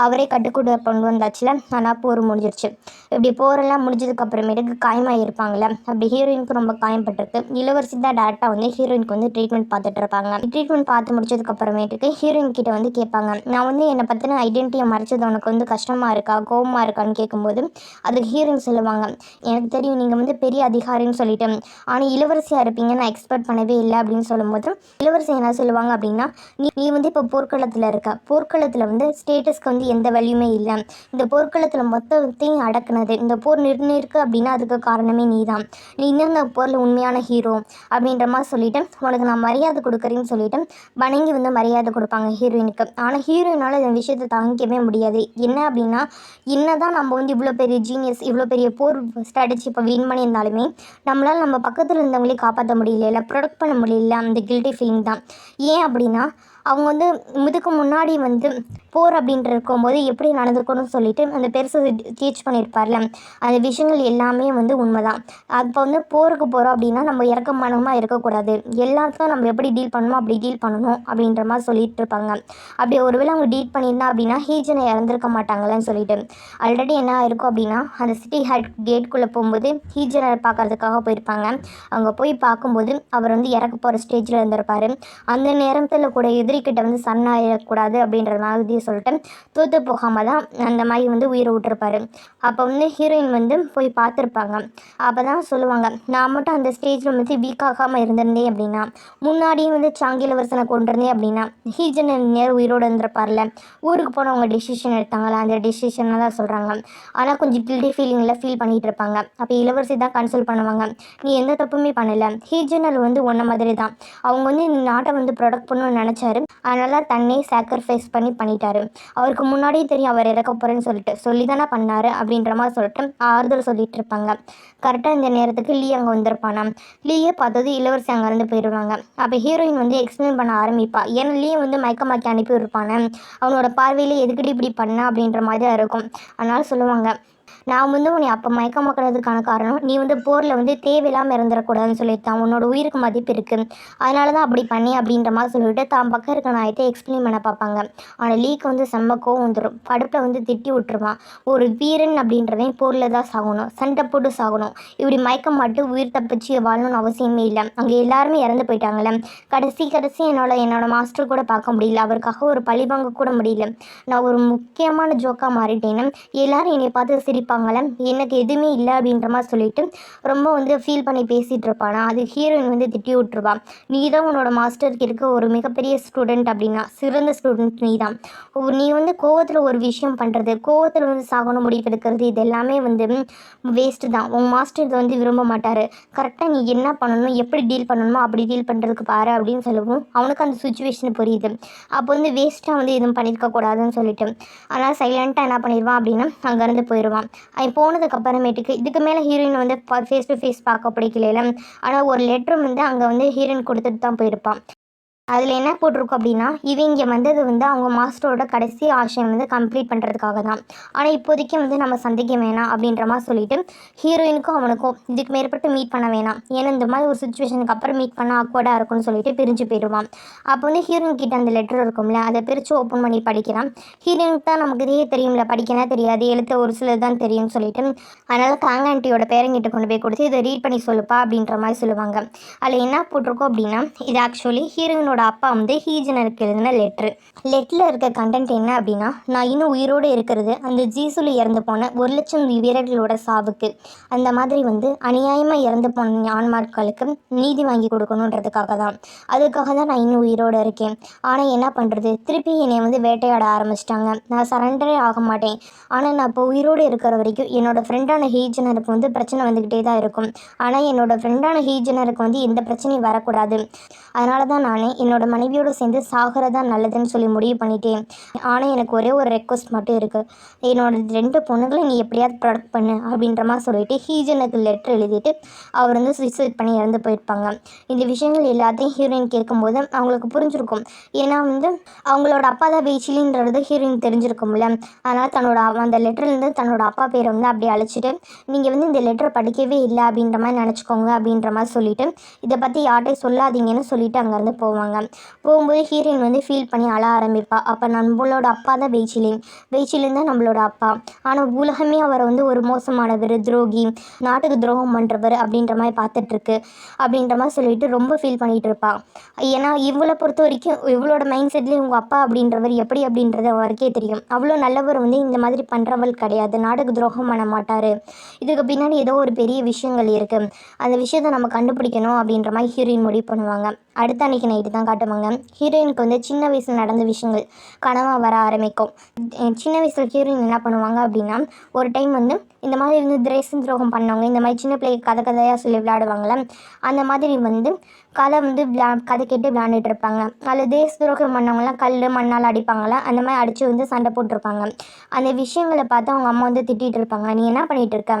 அவரே கட்டுக்கூட கொண்டு வந்தாச்சுல. ஆனால் போர் முடிஞ்சிருச்சு. இப்படி போரெல்லாம் முடிஞ்சதுக்கு அப்புறமேட்டுக்கு காயமாக இருப்பாங்கள்ல, அப்படி ஹீரோயினுக்கு ரொம்ப காயப்பட்டிருக்கு. இளவரசி தான் டேரெக்டாக வந்து ஹீரோயினுக்கு வந்து ட்ரீட்மெண்ட் பார்த்துட்டு இருப்பாங்க. ட்ரீட்மெண்ட் பார்த்து முடிச்சதுக்கு அப்புறமேட்டுக்கு ஹீரோயின் கிட்ட வந்து கேட்பாங்க, நான் வந்து என்னை பற்றின ஐடென்டிட்டியை மறைச்சது உனக்கு வந்து கஷ்டமாக இருக்கா, கோபமாக இருக்கான்னு கேட்கும்போது அதுக்கு ஹீரோயின் சொல்லுவாங்க, எனக்கு தெரியும் நீங்கள் வந்து பெரிய அதிகாரின்னு சொல்லிட்டு, ஆனால் இளவரசியாக இருப்பீங்க நான் எக்ஸ்பெக்ட் பண்ணவே இல்லை அப்படின்னு சொல்லும்போது இளவரசி என்ன சொல்லுவாங்க அப்படின்னா, நீ வந்து இப்போ போர்க்களத்தில் இருக்க, போர்க்களத்தில் வந்து ஸ்டேட்டஸ்க்கு வந்து எந்த வேல்யூமே இல்லை, இந்த போர்க்களத்தில் மொத்தத்தையும் அடக்குனது, இந்த போர் நிர்ணயிருக்கு அப்படின்னா அதுக்கு காரணமே நீ தான், நீ இன்னும் இந்த போரில் உண்மையான ஹீரோ அப்படின்ற மாதிரி சொல்லிவிட்டு உனக்கு நான் மரியாதை கொடுக்குறேன்னு சொல்லிவிட்டு வணங்கி வந்து மரியாதை கொடுப்பாங்க ஹீரோயினுக்கு. ஆனால் ஹீரோயினால் இந்த விஷயத்தை தாங்கிக்கவே முடியாது. என்ன அப்படின்னா, என்ன தான் நம்ம வந்து இவ்வளோ பெரிய ஜீனியஸ், இவ்வளோ பெரிய போர் ஸ்ட்ராட்டஜி இப்போ வின் பண்ணியிருந்தாலுமே நம்மளால் நம்ம பக்கத்தில் இருந்தவங்களே காப்பாற்ற முடியல, ப்ரொடெக்ட் பண்ண முடியல, அந்த கில்ட்டி ஃபீலிங் தான். ஏன் அப்படின்னா அவங்க வந்து இதுக்கு முன்னாடி வந்து போர் அப்படின்ட்டு இருக்கும்போது எப்படி நடந்துக்கணும்னு சொல்லிட்டு அந்த பெருசு டீச் பண்ணியிருப்பார்ல, அந்த விஷயங்கள் எல்லாமே வந்து உண்மைதான். அப்போ வந்து போருக்கு போகிறோம் அப்படின்னா நம்ம இறக்கமானமாக இருக்கக்கூடாது, எல்லாத்தையும் நம்ம எப்படி டீல் பண்ணணுமோ அப்படி டீல் பண்ணணும் அப்படின்ற மாதிரி சொல்லிட்டு இருப்பாங்க. அப்படி ஒருவேளை அவங்க டீல் பண்ணியிருந்தா அப்படின்னா ஹீஜனை இறந்துருக்க மாட்டாங்களேன்னு சொல்லிட்டு ஆல்ரெடி என்ன ஆயிருக்கும் அப்படின்னா அந்த சிட்டி கேட்குள்ளே போகும்போது ஹீஜனை பார்க்கறதுக்காக போயிருப்பாங்க. அங்கே போய் பார்க்கும்போது அவர் வந்து இறக்க போகிற ஸ்டேஜில் இருந்திருப்பார். அந்த நேரத்தில் கூட எதிரிக்கிட்ட வந்து சரணாயிடக்கூடாது அப்படின்ற மாதிரி சொல்லிட்டு தோற்று போகாமல் தான் அந்த மாதிரி வந்து உயிரை விட்டுருப்பாரு. அப்போ வந்து ஹீரோயின் வந்து போய் பார்த்துருப்பாங்க. அப்போ தான் சொல்லுவாங்க, நான் மட்டும் அந்த ஸ்டேஜில் வந்து வீக் ஆகாமல் இருந்திருந்தேன் அப்படின்னா, முன்னாடியே வந்து சாங்கிலவர்சனை கொண்டிருந்தேன் அப்படின்னா ஹீஜன் நேரம் உயிரோடு இருந்திருப்பார்ல. ஊருக்கு போனவங்க டெசிஷன் எடுத்தாங்களா, அந்த டெசிஷனை தான் சொல்கிறாங்க. ஆனால் கொஞ்சம் கில்டி ஃபீலிங்கில் ஃபீல் பண்ணிகிட்டு இருப்பாங்க. அப்போ இளவரசி தான் கன்சல்ட் பண்ணுவாங்க, நீ எந்த தப்புமே பண்ணலை, ஹீஜனல் வந்து ஒன்றை மாதிரி தான், அவங்க வந்து இந்த நாட்டை வந்து ப்ரொடக்ட் பண்ணணும்னு நினச்சாரு, அதனால் தன்னை சாக்ரிஃபைஸ் பண்ணிட்டாரு. அவருக்கு முன்னாடியே தெரியும் அவர் இறக்க போகிறேன்னு சொல்லிட்டு சொல்லி தானே பண்ணார் அப்படின்ற மாதிரி சொல்லிட்டு ஆறுதல் சொல்லிட்டு இருப்பாங்க. கரெக்டாக இந்த நேரத்துக்கு லீ அங்கே வந்திருப்பானா. லீயே பார்த்தது இளவரசி அங்கேருந்து போயிடுவாங்க. அப்போ ஹீரோயின் வந்து எக்ஸ்பிளைன் பண்ண ஆரம்பிப்பா, ஏன்னா லீ வந்து மயக்கமாக்கி அனுப்பி விடுப்பானே, அவனோட பார்வையிலே எதுக்கடி இப்படி பண்ண அப்படின்ற மாதிரி தான் இருக்கும். அதனால் சொல்லுவாங்க, நான் வந்து உன்னை அப்போ மயக்கமாக்குறதுக்கான காரணம் நீ வந்து போரில் வந்து தேவையில்லாமல் இறந்துடக்கூடாதுன்னு சொல்லித்தான், உன்னோட உயிருக்கு மதிப்பு இருக்குது, அதனால தான் அப்படி பண்ணி அப்படின்ற மாதிரி சொல்லிட்டு தான் பக்கம் இருக்க நாயத்தை எக்ஸ்பிளைன் பண்ண பார்ப்பாங்க. ஆனால் லீக்கு வந்து செம்ம கோவம் வந்துடும். படுப்பில் வந்து திட்டி விட்டுருவான், ஒரு வீரன் அப்படின்றவன் போரில் தான் சாகணும், சண்டை போட்டு சாகணும், இப்படி மயக்கம் மட்டும் உயிர் தப்பிச்சு வாழணும்னு அவசியமே இல்லை, அங்கே எல்லாருமே இறந்து போயிட்டாங்களே, கடைசி என்னோட மாஸ்டர் கூட பார்க்க முடியல, அவருக்காக ஒரு பழி வாங்க கூட முடியல, நான் ஒரு முக்கியமான ஜோக்காக மாறிட்டேன்னு எல்லாரும் என்னை பார்த்து சிரிப்பாங்களே, எனக்கு எதுவுமே இல்லை அப்படின்ற மாதிரி சொல்லிட்டு ரொம்ப வந்து ஃபீல் பண்ணி பேசிகிட்டு இருப்பானா. அது ஹீரோயின் வந்து திட்டி விட்டுருவா, நீ தான் உன்னோட மாஸ்டருக்கு இருக்க ஒரு மிகப்பெரிய ஸ்டூடெண்ட் அப்படின்னா சிறந்த ஸ்டூடெண்ட் நீ தான், நீ வந்து கோவத்தில் ஒரு விஷயம் பண்ணுறது, கோவத்தில் வந்து சாகணும் முடிவு எடுக்கிறது, இது எல்லாமே வந்து வேஸ்ட்டு தான், உன் மாஸ்டர் இதை வந்து விரும்ப மாட்டார், கரெக்டாக நீ என்ன பண்ணணும் எப்படி டீல் பண்ணணுமோ அப்படி டீல் பண்ணுறதுக்கு பாரு அப்படின்னு சொல்லவும் அவனுக்கு அந்த சுச்சுவேஷன் புரியுது. அப்போ வந்து வேஸ்ட்டாக வந்து எதுவும் பண்ணியிருக்கக்கூடாதுன்னு சொல்லிட்டு ஆனால் சைலண்ட்டாக என்ன பண்ணிடுவான் அப்படின்னா அங்கேருந்து போயிடுவான். அவன் போனதுக்கு அப்புறமேட்டுக்கு இதுக்கு மேலே ஹீரோயின் வந்து ஃபேஸ் டு ஃபேஸ் பார்க்க பிடிக்கல, ஆனால் ஒரு லெட்டர் வந்து அங்கே வந்து ஹீரோயின் கொடுத்துட்டு தான் போயிருப்பான். அதில் என்ன போட்டிருக்கும் அப்படின்னா, இவங்க வந்தது வந்து அவங்க மாஸ்டரோட கடைசி ஆசையை வந்து கம்ப்ளீட் பண்ணுறதுக்காக தான், ஆனால் இப்போதைக்கு வந்து நம்ம சந்திக்க வேணாம் அப்படின்ற மாதிரி சொல்லிட்டு ஹீரோயினுக்கும் அவனுக்கும் இதுக்கு மேற்பட்டு மீட் பண்ண வேணாம், ஏன்னா இந்த மாதிரி ஒரு சுச்சுவேஷனுக்கு அப்புறம் மீட் பண்ண ஆக்வர்டாக இருக்கும்னு சொல்லிட்டு பிரிஞ்சு போயிடுவான். அப்போ வந்து ஹீரோயின் கிட்ட அந்த லெட்டர் இருக்கும்ல, அதை பிரித்து ஓப்பன் பண்ணி படிக்கிறான். ஹீரோயினுக்கு தான் நமக்கு இதே தெரியும்ல, படிக்கனா தெரியாது, எழுத்த ஒரு சிலர் தான் தெரியும்னு சொல்லிட்டு அதனால் காங்க ஆண்டியோட பேரங்கிட்ட கொண்டு போய் கொடுத்து இதை ரீட் பண்ணி சொல்லுப்பா அப்படின்ற மாதிரி சொல்லுவாங்க. அதில் என்ன போட்டிருக்கோம் அப்படின்னா, இது ஆக்சுவலி ஹீரோயினோட அப்பா வந்து ஹீஜனருக்கு எழுதின லெட்டரில் இருக்க கண்டென்ட் என்ன அப்படின்னா, நான் இன்னும் உயிரோடு இருக்கிறது அந்த ஜீசுல இறந்து போன 1,00,000 வீரர்களோட சாவுக்கு, அந்த மாதிரி வந்து அநியாயமாக இறந்து போன ஆன்மாக்களுக்கு நீதி வாங்கி கொடுக்கணுன்றதுக்காக தான், அதுக்காக தான் நான் இன்னும் உயிரோடு இருக்கேன். ஆனால் என்ன பண்ணுறது, திருப்பி என்னை வந்து வேட்டையாட ஆரம்பிச்சிட்டாங்க, நான் சரண்டரே ஆக மாட்டேன், ஆனால் நான் இப்போ உயிரோடு இருக்கிற வரைக்கும் என்னோடய ஃப்ரெண்டான ஹீஜனருக்கு வந்து பிரச்சனை வந்துக்கிட்டே தான் இருக்கும், ஆனால் என்னோடய ஃப்ரெண்டான ஹீஜனருக்கு வந்து எந்த பிரச்சனையும் வரக்கூடாது, அதனால தான் நான் என்னோடய மனைவியோடு சேர்ந்து சாகிறதா நல்லதுன்னு சொல்லி முடிவு பண்ணிட்டேன். ஆனால் எனக்கு ஒரே ஒரு ரெக்வஸ்ட் மட்டும் இருக்குது, என்னோட 2 பொண்ணுங்களை நீ எப்படியாவது ப்ரொடக்ட் பண்ணு அப்படின்ற மாதிரி சொல்லிட்டு ஹீஜனுக்கு லெட்டர் எழுதிட்டு அவர் வந்து சூசைட் பண்ணி இறந்து போயிருப்பாங்க. இந்த விஷயங்கள் எல்லாத்தையும் ஹீரோயின் கேட்கும்போது அவங்களுக்கு புரிஞ்சிருக்கும், ஏன்னா வந்து அவங்களோட அப்பா தான் வெயிச்சிலின்றது ஹீரோயின் தெரிஞ்சிருக்கும்ல, அதனால் தன்னோட அந்த லெட்டர்லேருந்து தன்னோட அப்பா பேரை வந்து அப்படியே அழைச்சிட்டு நீங்கள் வந்து இந்த லெட்டரை படிக்கவே இல்லை அப்படின்ற மாதிரி நினச்சிக்கோங்க அப்படின்ற மாதிரி சொல்லிவிட்டு இதை பற்றி யார்கிட்டையும் சொல்லாதீங்கன்னு சொல்லிட்டு அங்கேருந்து போவாங்க. போகும்போது ஹீரோயின் வந்து ஃபீல் பண்ணி அழ ஆரம்பிப்பா. அப்போ நம்மளோட அப்பா தான் வெயிச்சிலின் தான் நம்மளோட அப்பா, ஆனால் உலகமே அவரை வந்து ஒரு மோசமானவர், துரோகி, நாட்டுக்கு துரோகம் பண்ணுறவர் அப்படின்ற மாதிரி பார்த்துட்ருக்கு அப்படின்ற மாதிரி சொல்லிட்டு ரொம்ப ஃபீல் பண்ணிகிட்டு இருப்பாள். ஏன்னா இவளை பொறுத்த வரைக்கும் இவளோட மைண்ட் செட்லேயே உங்கள் அப்பா அப்படின்றவர் எப்படி அப்படின்றது அவருக்கே தெரியும், அவ்வளோ நல்லவர் வந்து இந்த மாதிரி பண்ணுறவள் கிடையாது, நாட்டுக்கு துரோகம் பண்ண மாட்டார், இதுக்கு பின்னாடி ஏதோ ஒரு பெரிய விஷயங்கள் இருக்குது, அந்த விஷயத்தை நம்ம கண்டுபிடிக்கணும் அப்படின்ற மாதிரி ஹீரோயின் முடிவு பண்ணுவாங்க. அடுத்த அன்றைக்கி நைட்டு தான் காட்டுவாங்க. ஹீரோயினுக்கு வந்து சின்ன வயசில் நடந்த விஷயங்கள் கனவாக வர ஆரம்பிக்கும். சின்ன வயசில் ஹீரோயின் என்ன பண்ணுவாங்க அப்படின்னா, ஒரு டைம் வந்து இந்த மாதிரி வந்து துரோகம் பண்ணவங்க இந்த மாதிரி சின்ன பிள்ளைக்கு கதையாக சொல்லி விளையாடுவாங்களே, அந்த மாதிரி வந்து கதை வந்து கதை கேட்டு விளையாண்டுட்டு இருப்பாங்க. அதில் தேச துரோகம் பண்ணவங்களாம் கல் மண்ணால் அடிப்பாங்களா, அந்த மாதிரி அடித்து வந்து சண்டை போட்டிருப்பாங்க. அந்த விஷயங்களை பார்த்து அவங்க அம்மா வந்து திட்டிகிட்டு இருப்பாங்க. நீ என்ன பண்ணிகிட்டு இருக்க,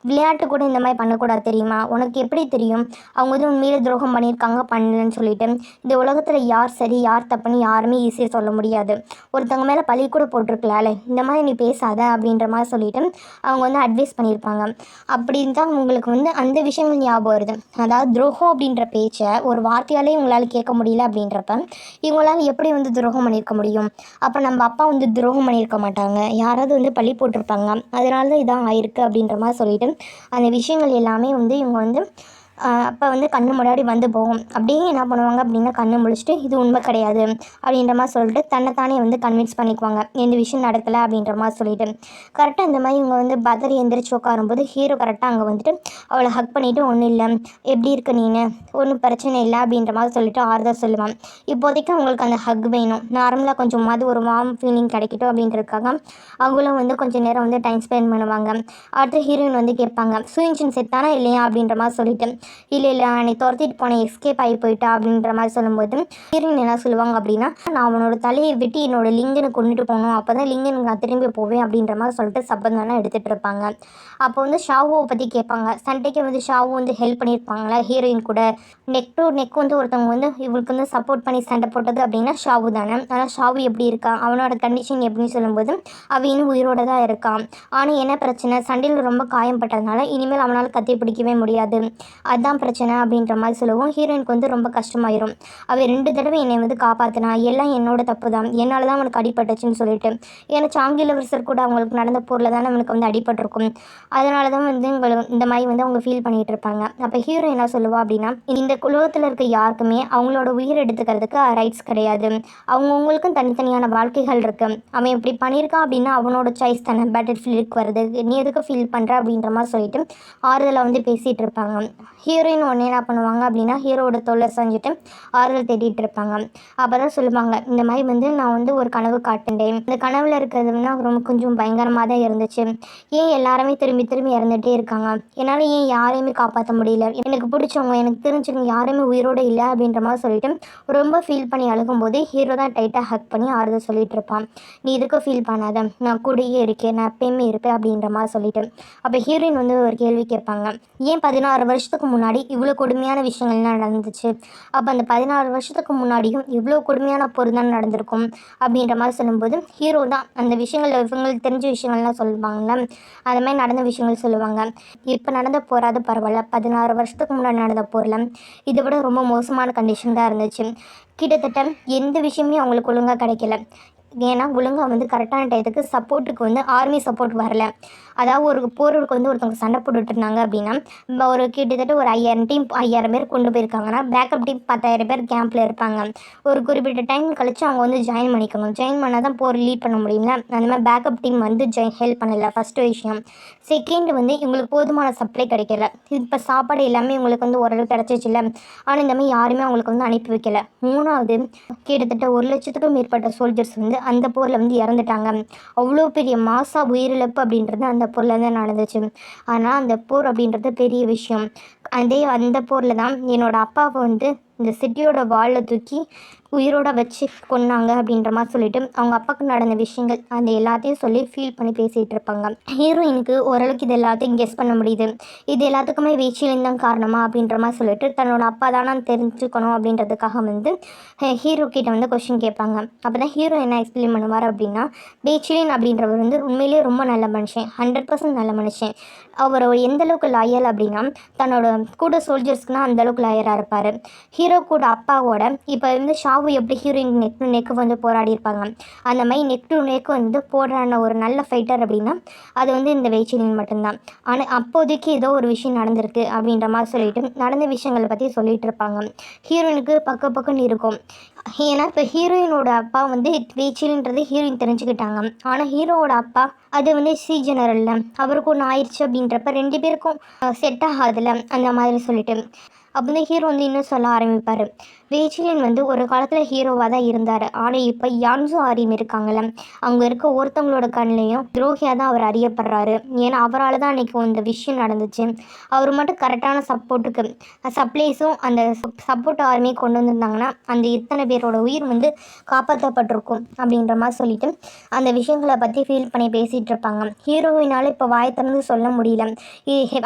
விளையாட்டு கூட இந்த மாதிரி பண்ணக்கூடாது தெரியுமா, உனக்கு எப்படி தெரியும் அவங்க வந்து உண்மையிலே துரோகம் பண்ணியிருக்காங்க பண்ணலன்னு சொல்லிட்டு. இந்த உலகத்தில் யார் சரி யார் தப்புன்னு யாருமே ஈஸியாக சொல்ல முடியாது. ஒருத்தவங்க மேலே பழி கூட போட்டிருக்கலாம்ல, இந்த மாதிரி நீ பேசாத அப்படின்ற மாதிரி சொல்லிட்டு அவங்க வந்து அட்வைஸ் பண்ணியிருப்பாங்க. அப்படின்னு தான் உங்களுக்கு வந்து அந்த விஷயங்கள் ஞாபகம் வருது. அதாவது துரோகம் அப்படின்ற பேச்சை ஒரு வார்த்தையாலே உங்களால் கேட்க முடியல அப்படின்றப்ப இவங்களால் எப்படி வந்து துரோகம் பண்ணியிருக்க முடியும். அப்போ நம்ம அப்பா வந்து துரோகம் பண்ணியிருக்க மாட்டாங்க, யாராவது வந்து பழி போட்டிருப்பாங்க, அதனால தான் இதான் ஆயிருக்கு அப்படின்ற மாதிரி சொல்லிட்டு அந்த விஷயங்கள் எல்லாமே வந்து இவங்க வந்து அப்போ வந்து கண்ணு முன்னாடி வந்து போகும். அப்படியே என்ன பண்ணுவாங்க அப்படின்னா கண்ணு முழிச்சிட்டு இது உண்மை கிடையாது அப்படின்ற மாதிரி சொல்லிட்டு தன்னைத்தானே வந்து கன்வின்ஸ் பண்ணிக்குவாங்க, எந்த விஷயம் நடக்கலை அப்படின்ற மாதிரி சொல்லிட்டு. கரெக்டாக இந்த மாதிரி இவங்க வந்து பதறி எந்திரிச்சு உட்காரும்போது ஹீரோ கரெக்டாக அங்கே வந்துட்டு அவளை ஹக் பண்ணிவிட்டு ஒன்றும் இல்லை, எப்படி இருக்க நீனு, ஒன்றும் பிரச்சனை இல்லை அப்படின்ற மாதிரி சொல்லிட்டு ஆறுதல் சொல்லுவான். இப்போதைக்கு அவங்களுக்கு அந்த ஹக் வேணும், நார்மலாக கொஞ்சமாவது ஒரு வார்ம் ஃபீலிங் கிடைக்கட்டும் அப்படின்றதுக்காக அவங்களும் வந்து கொஞ்சம் நேரம் வந்து டைம் ஸ்பெண்ட் பண்ணுவாங்க. அடுத்து ஹீரோயின் வந்து கேட்பாங்க, சூயின்சின் செத்தானா இல்லையா அப்படின்ற மாதிரி சொல்லிட்டு. இல்லை நீ துரத்திட்டு போன எஸ்கேப் ஆகி போயிட்டா அப்படின்ற மாதிரி சொல்லும்போது ஹீரோயின் என்ன சொல்லுவாங்க அப்படின்னா, நான் அவனோட தலையை வெட்டி என்னோட லிங்கனை கொண்டுட்டு போகணும், அப்போ தான் லிங்கனுக்கு நான் திரும்பி போவேன் அப்படின்ற மாதிரி சொல்லிட்டு சப்பந்தம்லாம் எடுத்துகிட்டு இருப்பாங்க. அப்போ வந்து ஷாவுவை பற்றி கேட்பாங்க. சண்டைக்கு வந்து ஷாவு வந்து ஹெல்ப் பண்ணியிருப்பாங்களா ஹீரோயின் கூட. நெக் டு நெக் வந்து ஒருத்தவங்க வந்து இவளுக்கு வந்து சப்போர்ட் பண்ணி சண்டை போட்டது அப்படின்னா ஷாவு தானே. ஆனால் ஷாவு எப்படி இருக்கா, அவனோட கண்டிஷன் எப்படின்னு சொல்லும்போது அவன் இன்னும் உயிரோட தான் இருக்கான். ஆனால் என்ன பிரச்சனை, சண்டையில் ரொம்ப காயம்பட்டதுனால இனிமேல் அவனால் கத்தி பிடிக்கவே முடியாது, அதுதான் பிரச்சனை அப்படின்ற மாதிரி சொல்லுவோம். ஹீரோயினுக்கு வந்து ரொம்ப கஷ்டமாயிரும். அவள் 2 தடவை என்னை வந்து காப்பாற்றினா, எல்லாம் என்னோட தப்பு தான், என்னால் தான் அவனுக்கு அடிபட்டுச்சுன்னு சொல்லிட்டு. ஏன்னா சாங்கிலவரசர் கூட அவங்களுக்கு நடந்த போரில் தானே அவனுக்கு வந்து அடிபட்டிருக்கும், அதனால தான் வந்து இந்த மாதிரி வந்து அவங்க ஃபீல் பண்ணிகிட்டு இருப்பாங்க. அப்போ ஹீரோ என்ன சொல்லுவா அப்படின்னா, இந்த உலகத்தில் இருக்க யாருக்குமே அவங்களோட உயிர் எடுத்துக்கிறதுக்கு ரைட்ஸ் கிடையாது, அவங்கவுங்களுக்கும் தனித்தனியான வாழ்க்கைகள் இருக்குது, அவன் இப்படி பண்ணியிருக்கான் அப்படின்னா அவனோட சாய்ஸ் தானே, பேட்டில் ஃபீல்டுக்கு வருது, நீ எதுக்கு ஃபீல் பண்ணுற அப்படின்ற மாதிரி சொல்லிட்டு ஆறுதலை வந்து பேசிகிட்டு இருப்பாங்க. ஹீரோயின் ஒன்று என்ன பண்ணுவாங்க அப்படின்னா ஹீரோட தொல்லை செஞ்சுட்டு ஆறுதல் தேடிட்டு இருப்பாங்க. அப்போ தான் சொல்லுவாங்க, இந்த மாதிரி வந்து நான் வந்து ஒரு கனவு காட்டுண்டேன், இந்த கனவில் இருக்கிறதுனா ரொம்ப கொஞ்சம் பயங்கரமாக தான் இருந்துச்சு, ஏன் எல்லாருமே திரும்பி திரும்பி இறந்துகிட்டே இருக்காங்க, என்னால் ஏன் யாரையுமே காப்பாற்ற முடியல, எனக்கு பிடிச்சவங்க எனக்கு தெரிஞ்சவங்க யாருமே உயிரோடு இல்லை அப்படின்ற மாதிரி சொல்லிட்டு ரொம்ப ஃபீல் பண்ணி அழுகும்போது ஹீரோ தான் டைட்டாக ஹக் பண்ணி ஆறுதல் சொல்லிட்டு இருப்பான். நீ இதுக்கும் ஃபீல் பண்ணாத, நான் கூடயே இருக்கேன், நான் எப்பயுமே இருப்பேன் அப்படின்ற மாதிரி சொல்லிட்டு. அப்போ ஹீரோயின் வந்து ஒரு கேள்வி கேட்பாங்க, ஏன் 16 வருஷத்துக்கு முன்னாடி இவ்வளோ கொடுமையான விஷயங்கள்லாம் நடந்துச்சு, அப்போ அந்த 16 வருஷத்துக்கு முன்னாடியும் இவ்வளோ கொடுமையான போர் தான் நடந்திருக்கும் அப்படின்ற மாதிரி சொல்லும்போது ஹீரோ தான் அந்த விஷயங்கள் இவங்களுக்கு தெரிஞ்ச விஷயங்கள்லாம் சொல்லுவாங்கள்ல, அது மாதிரி நடந்த விஷயங்கள் சொல்லுவாங்க. இப்போ நடந்த போராது பரவாயில்ல, 16 வருஷத்துக்கு முன்னாடி நடந்த போரில் இதை விட ரொம்ப மோசமான கண்டிஷன் தான் இருந்துச்சு, கிட்டத்தட்ட எந்த விஷயமே அவங்களுக்கு ஒழுங்காக கிடைக்கல, ஏன்னா ஒழுங்காக வந்து கரெக்டான டயத்துக்கு சப்போர்ட்டுக்கு வந்து ஆர்மி சப்போர்ட் வரல. அதாவது ஒரு போருக்கு வந்து ஒருத்தவங்க சண்டை போட்டுட்டு இருந்தாங்க அப்படின்னா ஒரு கிட்டத்தட்ட ஒரு 5000 டீம் 5000 பேர் கொண்டு போயிருக்காங்கன்னா பேக்கப் டீம் 10,000 பேர் கேம்பில் இருப்பாங்க. ஒரு குறிப்பிட்ட டைம் கழித்து அவங்க வந்து ஜாயின் பண்ணிக்கணும், ஜாயின் பண்ணால் தான் போர் லீட் பண்ண முடியும்ல. அந்த மாதிரி பேக்கப் டீம் வந்து ஹெல்ப் பண்ணலை ஃபஸ்ட்டு விஷயம். செகண்ட் வந்து இவங்களுக்கு போதுமான சப்ளை கிடைக்கல, இப்போ சாப்பாடு எல்லாமே இவங்களுக்கு வந்து ஓரளவு கிடச்சிச்சு இல்லை, ஆனால் இந்த மாதிரி யாருமே அவங்களுக்கு வந்து அனுப்பி வைக்கல. மூணாவது கிட்டத்தட்ட 1,00,000க்கும் மேற்பட்ட சோல்ஜர்ஸ் வந்து அந்த போரில் வந்து இறந்துட்டாங்க. அவ்வளோ பெரிய மாசா உயிரிழப்பு அப்படின்றது அந்த போரில் தான் நடந்துச்சு. ஆனால் அந்த போர் அப்படின்றது பெரிய விஷயம். அந்த போரில் தான் என்னோடய அப்பாவை வந்து இந்த சிட்டியோட வாலில் தூக்கி உயிரோட வச்சு கொன்னாங்க அப்படின்ற மாதிரி சொல்லிட்டு அவங்க அப்பாவுக்கு நடந்த விஷயங்கள் அந்த எல்லாத்தையும் சொல்லி ஃபீல் பண்ணி பேசிகிட்டு இருப்பாங்க. ஹீரோயினுக்கு ஓரளவுக்கு இது எல்லாத்தையும் கெஸ் பண்ண முடியுது, இது எல்லாத்துக்குமே வேச்சிலின் தான் காரணமா அப்படின்ற மாதிரி சொல்லிட்டு தன்னோட அப்பா தானே தெரிஞ்சுக்கணும் அப்படின்றதுக்காக வந்து ஹீரோ கிட்ட வந்து கொஸ்டின் கேட்பாங்க. அப்போ தான் ஹீரோ என்ன எக்ஸ்பிளைன் பண்ணுவார் அப்படின்னா, வேச்சிலின் அப்படின்றவர் வந்து உண்மையிலேயே ரொம்ப நல்ல மனுஷன், 100% நல்ல மனுஷன். அவர் எந்தளவுக்கு லாயல் அப்படின்னா தன்னோட கூட சோல்ஜர்ஸ்க்குனா அந்தளவுக்கு லாயராக இருப்பார். ஹீரோ கூட அப்பாவோட இப்போ வந்து ஷாவு எப்படி ஹீரோயின் நெக் டு நெக்கு வந்து போராடி இருப்பாங்க, அந்த மாதிரி நெக் டு நெக் வந்து போராடின ஒரு நல்ல ஃபைட்டர் அப்படின்னா அது வந்து இந்த வேச்சிலின் மட்டும்தான். ஆனால் அப்போதைக்கு ஏதோ ஒரு விஷயம் நடந்திருக்கு அப்படின்ற மாதிரி சொல்லிட்டு நடந்த விஷயங்களை பற்றி சொல்லிகிட்டு இருப்பாங்க. ஹீரோயினுக்கு பக்கம் இருக்கும், ஏன்னா இப்போ ஹீரோயினோட அப்பா வந்து வேச்சிலின்றது ஹீரோயின் தெரிஞ்சுக்கிட்டாங்க. ஆனால் ஹீரோவோட அப்பா அது வந்து சி ஜெனரலில் அவருக்கு ஒன்று ஆயிடுச்சு அப்படின்றப்ப 2 பேருக்கும் செட் ஆகாதுல அந்த மாதிரி சொல்லிட்டு அப்போ வந்து ஹீரோ வந்து இன்னும் சொல்ல ஆரம்பிப்பார். வேஜிலின் வந்து ஒரு காலத்தில் ஹீரோவாக தான் இருந்தார். ஆனால் இப்போ யான்சோ ஆரியம் இருக்காங்கல்ல, அங்கே இருக்க ஒருத்தவங்களோட கண்ணிலையும் துரோகியாக தான் அவர் அறியப்படுறாரு. ஏன்னா அவரால் தான் அன்றைக்கி இந்த விஷயம் நடந்துச்சு. அவர் மட்டும் கரெக்டான சப்போர்ட்டுக்கு சப்ளைஸும் அந்த சப்போர்ட் ஆர்மியை கொண்டு வந்திருந்தாங்கன்னா அந்த இத்தனை பேரோட உயிர் வந்து காப்பாற்றப்பட்டிருக்கும் அப்படின்ற மாதிரி சொல்லிட்டு அந்த விஷயங்களை பற்றி ஃபீல் பண்ணி பேசிகிட்டு இருப்பாங்க. ஹீரோயினால் இப்போ வாய் திறந்து சொல்ல முடியல,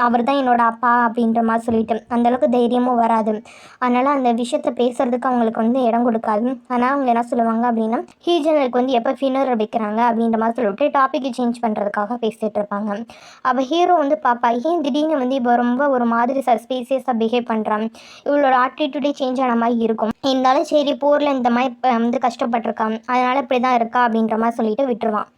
அவர் தான் என்னோட அப்பா அப்படின்ற மாதிரி சொல்லிட்டு அந்தளவுக்கு தைரியமும் வராது. அதனால் அந்த விஷயத்தை பேசுகிறதுக்கு அவங்களுக்கு வந்து இடம் கொடுக்காது. ஆனால் அவங்க என்ன சொல்லுவாங்க அப்படின்னா, ஹீஜனருக்கு வந்து எப்போ ஃபினரல் வைக்கிறாங்க அப்படின்ற மாதிரி சொல்லிட்டு டாப்பிக்கை சேஞ்ச் பண்ணுறதுக்காக பேசிகிட்டு இருப்பாங்க. அப்போ ஹீரோ வந்து பாப்பா ஏன் திடீர்னு வந்து இப்போ ரொம்ப ஒரு மாதிரி சஸ்பீசியஸாக பிஹேவ் பண்ணுறான், இவளோட ஆட்டிடியூடே சேஞ்ச் ஆன மாதிரி இருக்கும். இருந்தாலும் சரி போரில் இந்த மாதிரி வந்து கஷ்டப்பட்டிருக்கான், அதனால் இப்படி தான் இருக்கா அப்படின்ற மாதிரி சொல்லிட்டு விட்டுருவான்.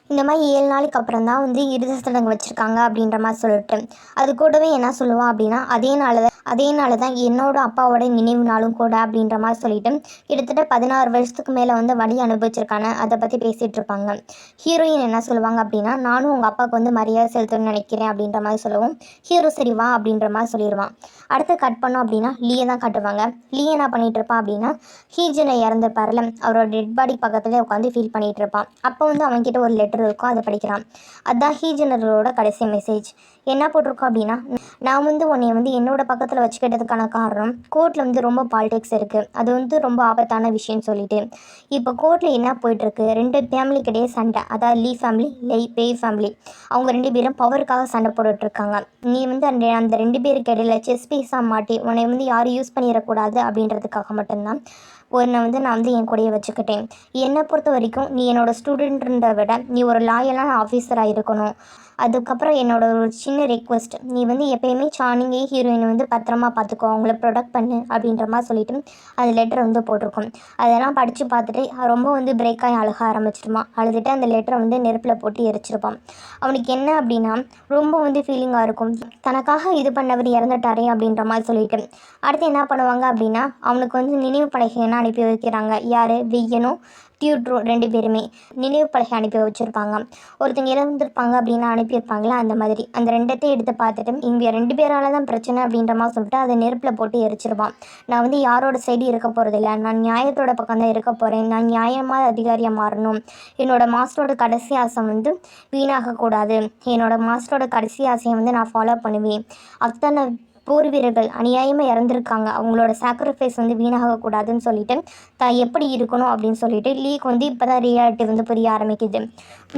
இந்த மாதிரி 7 நாளைக்கு அப்புறம் தான் வந்து இறுதி சடங்கு வச்சுருக்காங்க அப்படின்ற மாதிரி சொல்லிட்டு அது கூடவே என்ன சொல்லுவான் அப்படின்னா, அதே நாள் தான் என்னோட அப்பாவோட நினைவு நாளும் கூட அப்படின்ற மாதிரி சொல்லிட்டு கிட்டத்தட்ட 16 வருஷத்துக்கு மேலே வந்து வழி அனுபவிச்சிருக்காங்க. அதை பற்றி பேசிகிட்டு இருப்பாங்க. ஹீரோயின் என்ன சொல்லுவாங்க அப்படின்னா, நானும் உங்கள் அப்பாவுக்கு வந்து மரியாதை செலுத்தணும்னு நினைக்கிறேன் அப்படின்ற மாதிரி சொல்லுவோம். ஹீரோ சரி வா அப்படின்ற மாதிரி சொல்லிடுவான். அடுத்து கட் பண்ணோம் அப்படின்னா லீயை தான் காட்டுவாங்க. லீ என்ன பண்ணிகிட்டு இருப்பான் அப்படின்னா, ஹீஜனை இறந்துருப்பார்ல, அவரோட டெட் பாடி பக்கத்துலேயே உட்காந்து ஃபீல் பண்ணிகிட்டு இருப்பான். அப்போ வந்து அவன்கிட்ட ஒரு லெட்டர் இருக்கும், அதை படிக்கிறான். அதுதான் ஹீஜனரோட கடைசி மெசேஜ். என்ன போட்டிருக்கோம் அப்படின்னா, நான் வந்து உன்னை வந்து என்னோட பக்கத்தில் வச்சுக்கிட்டதுக்கான காரணம் கோர்ட்டில் வந்து ரொம்ப பாலிடிக்ஸ் இருக்குது, அது வந்து ரொம்ப ஆபத்தான விஷயம்னு சொல்லிட்டு இப்போ கோர்ட்டில் என்ன போயிட்டுருக்கு, 2 ஃபேமிலிக்கு இடையே சண்டை. அதாவது லீ ஃபேமிலி, பேய் ஃபேமிலி, அவங்க 2 பேரும் பவருக்காக சண்டை போட்டுட்ருக்காங்க. நீ வந்து அந்த 2 பேருக்கு இடையில செஸ் பீஸாக மாட்டி உன்னை வந்து யாரும் யூஸ் பண்ணிடக்கூடாது அப்படின்றதுக்காக மட்டும்தான் உன்னை வந்து நான் வந்து என் கூடயே வச்சுக்கிட்டேன். என்னை பொறுத்த வரைக்கும் நீ என்னோடய ஸ்டூடெண்ட்ன்றதை விட நீ ஒரு லாயலான ஆஃபீஸராக இருக்கணும். அதுக்கப்புறம் என்னோட ஒரு சின்ன ரெக்வஸ்ட், நீ வந்து எப்போயுமே சார்னிங்கையும் ஹீரோயினை வந்து பத்திரமா பார்த்துக்கோ, அவங்கள ப்ரொடெக்ட் பண்ணு அப்படின்ற மாதிரி சொல்லிட்டு அந்த லெட்டர் வந்து போட்டிருக்கோம். அதெல்லாம் படித்து பார்த்துட்டு ரொம்ப வந்து பிரேக் ஆகி அழுக ஆரம்பிச்சிருப்பான். அழுதுட்டு அந்த லெட்டரை வந்து நெருப்பில் போட்டு எரிச்சிருப்பான். அவனுக்கு என்ன அப்படின்னா ரொம்ப வந்து ஃபீலிங்காக இருக்கும், தனக்காக இது பண்ணவர் இறந்துட்டாரே அப்படின்ற மாதிரி சொல்லிட்டு. அடுத்து என்ன பண்ணுவாங்க அப்படின்னா, அவனுக்கு வந்து நினைவு பலகைன்னு அனுப்பி வைக்கிறாங்க. யார், வெய்யனும் டியூட்ரோ 2 பேருமே நினைவு பலகை அனுப்பி வச்சுருப்பாங்க. ஒருத்தங்க இறந்துருப்பாங்க அப்படின்னு அனுப்பியிருப்பாங்களா, அந்த மாதிரி அந்த 2த்தையும் எடுத்து பார்த்துட்டு இங்கே 2 பேரால தான் பிரச்சனை அப்படின்ற மாதிரி சொல்லிட்டு அதை நெருப்பில் போட்டு எரிச்சிருவான். நான் வந்து யாரோட சைடு இருக்க போகிறதில்ல, நான் நியாயத்தோட பக்கம் தான் இருக்க போகிறேன், நான் நியாயமாக அதிகாரியாக மாறணும், என்னோடய மாஸ்டரோட கடைசி ஆசை வந்து வீணாகக்கூடாது, என்னோடய மாஸ்டரோட கடைசி ஆசையை வந்து நான் ஃபாலோ பண்ணுவேன், அத்தனை போர் வீரர்கள் அநியாயமாக இறந்துருக்காங்க, அவங்களோட சாக்ரிஃபைஸ் வந்து வீணாகக்கூடாதுன்னு சொல்லிட்டு தான் எப்படி இருக்கணும் அப்படின்னு சொல்லிட்டு லீக்கு வந்து இப்போ தான் ரியாலிட்டி வந்து புரிய ஆரம்பிக்குது.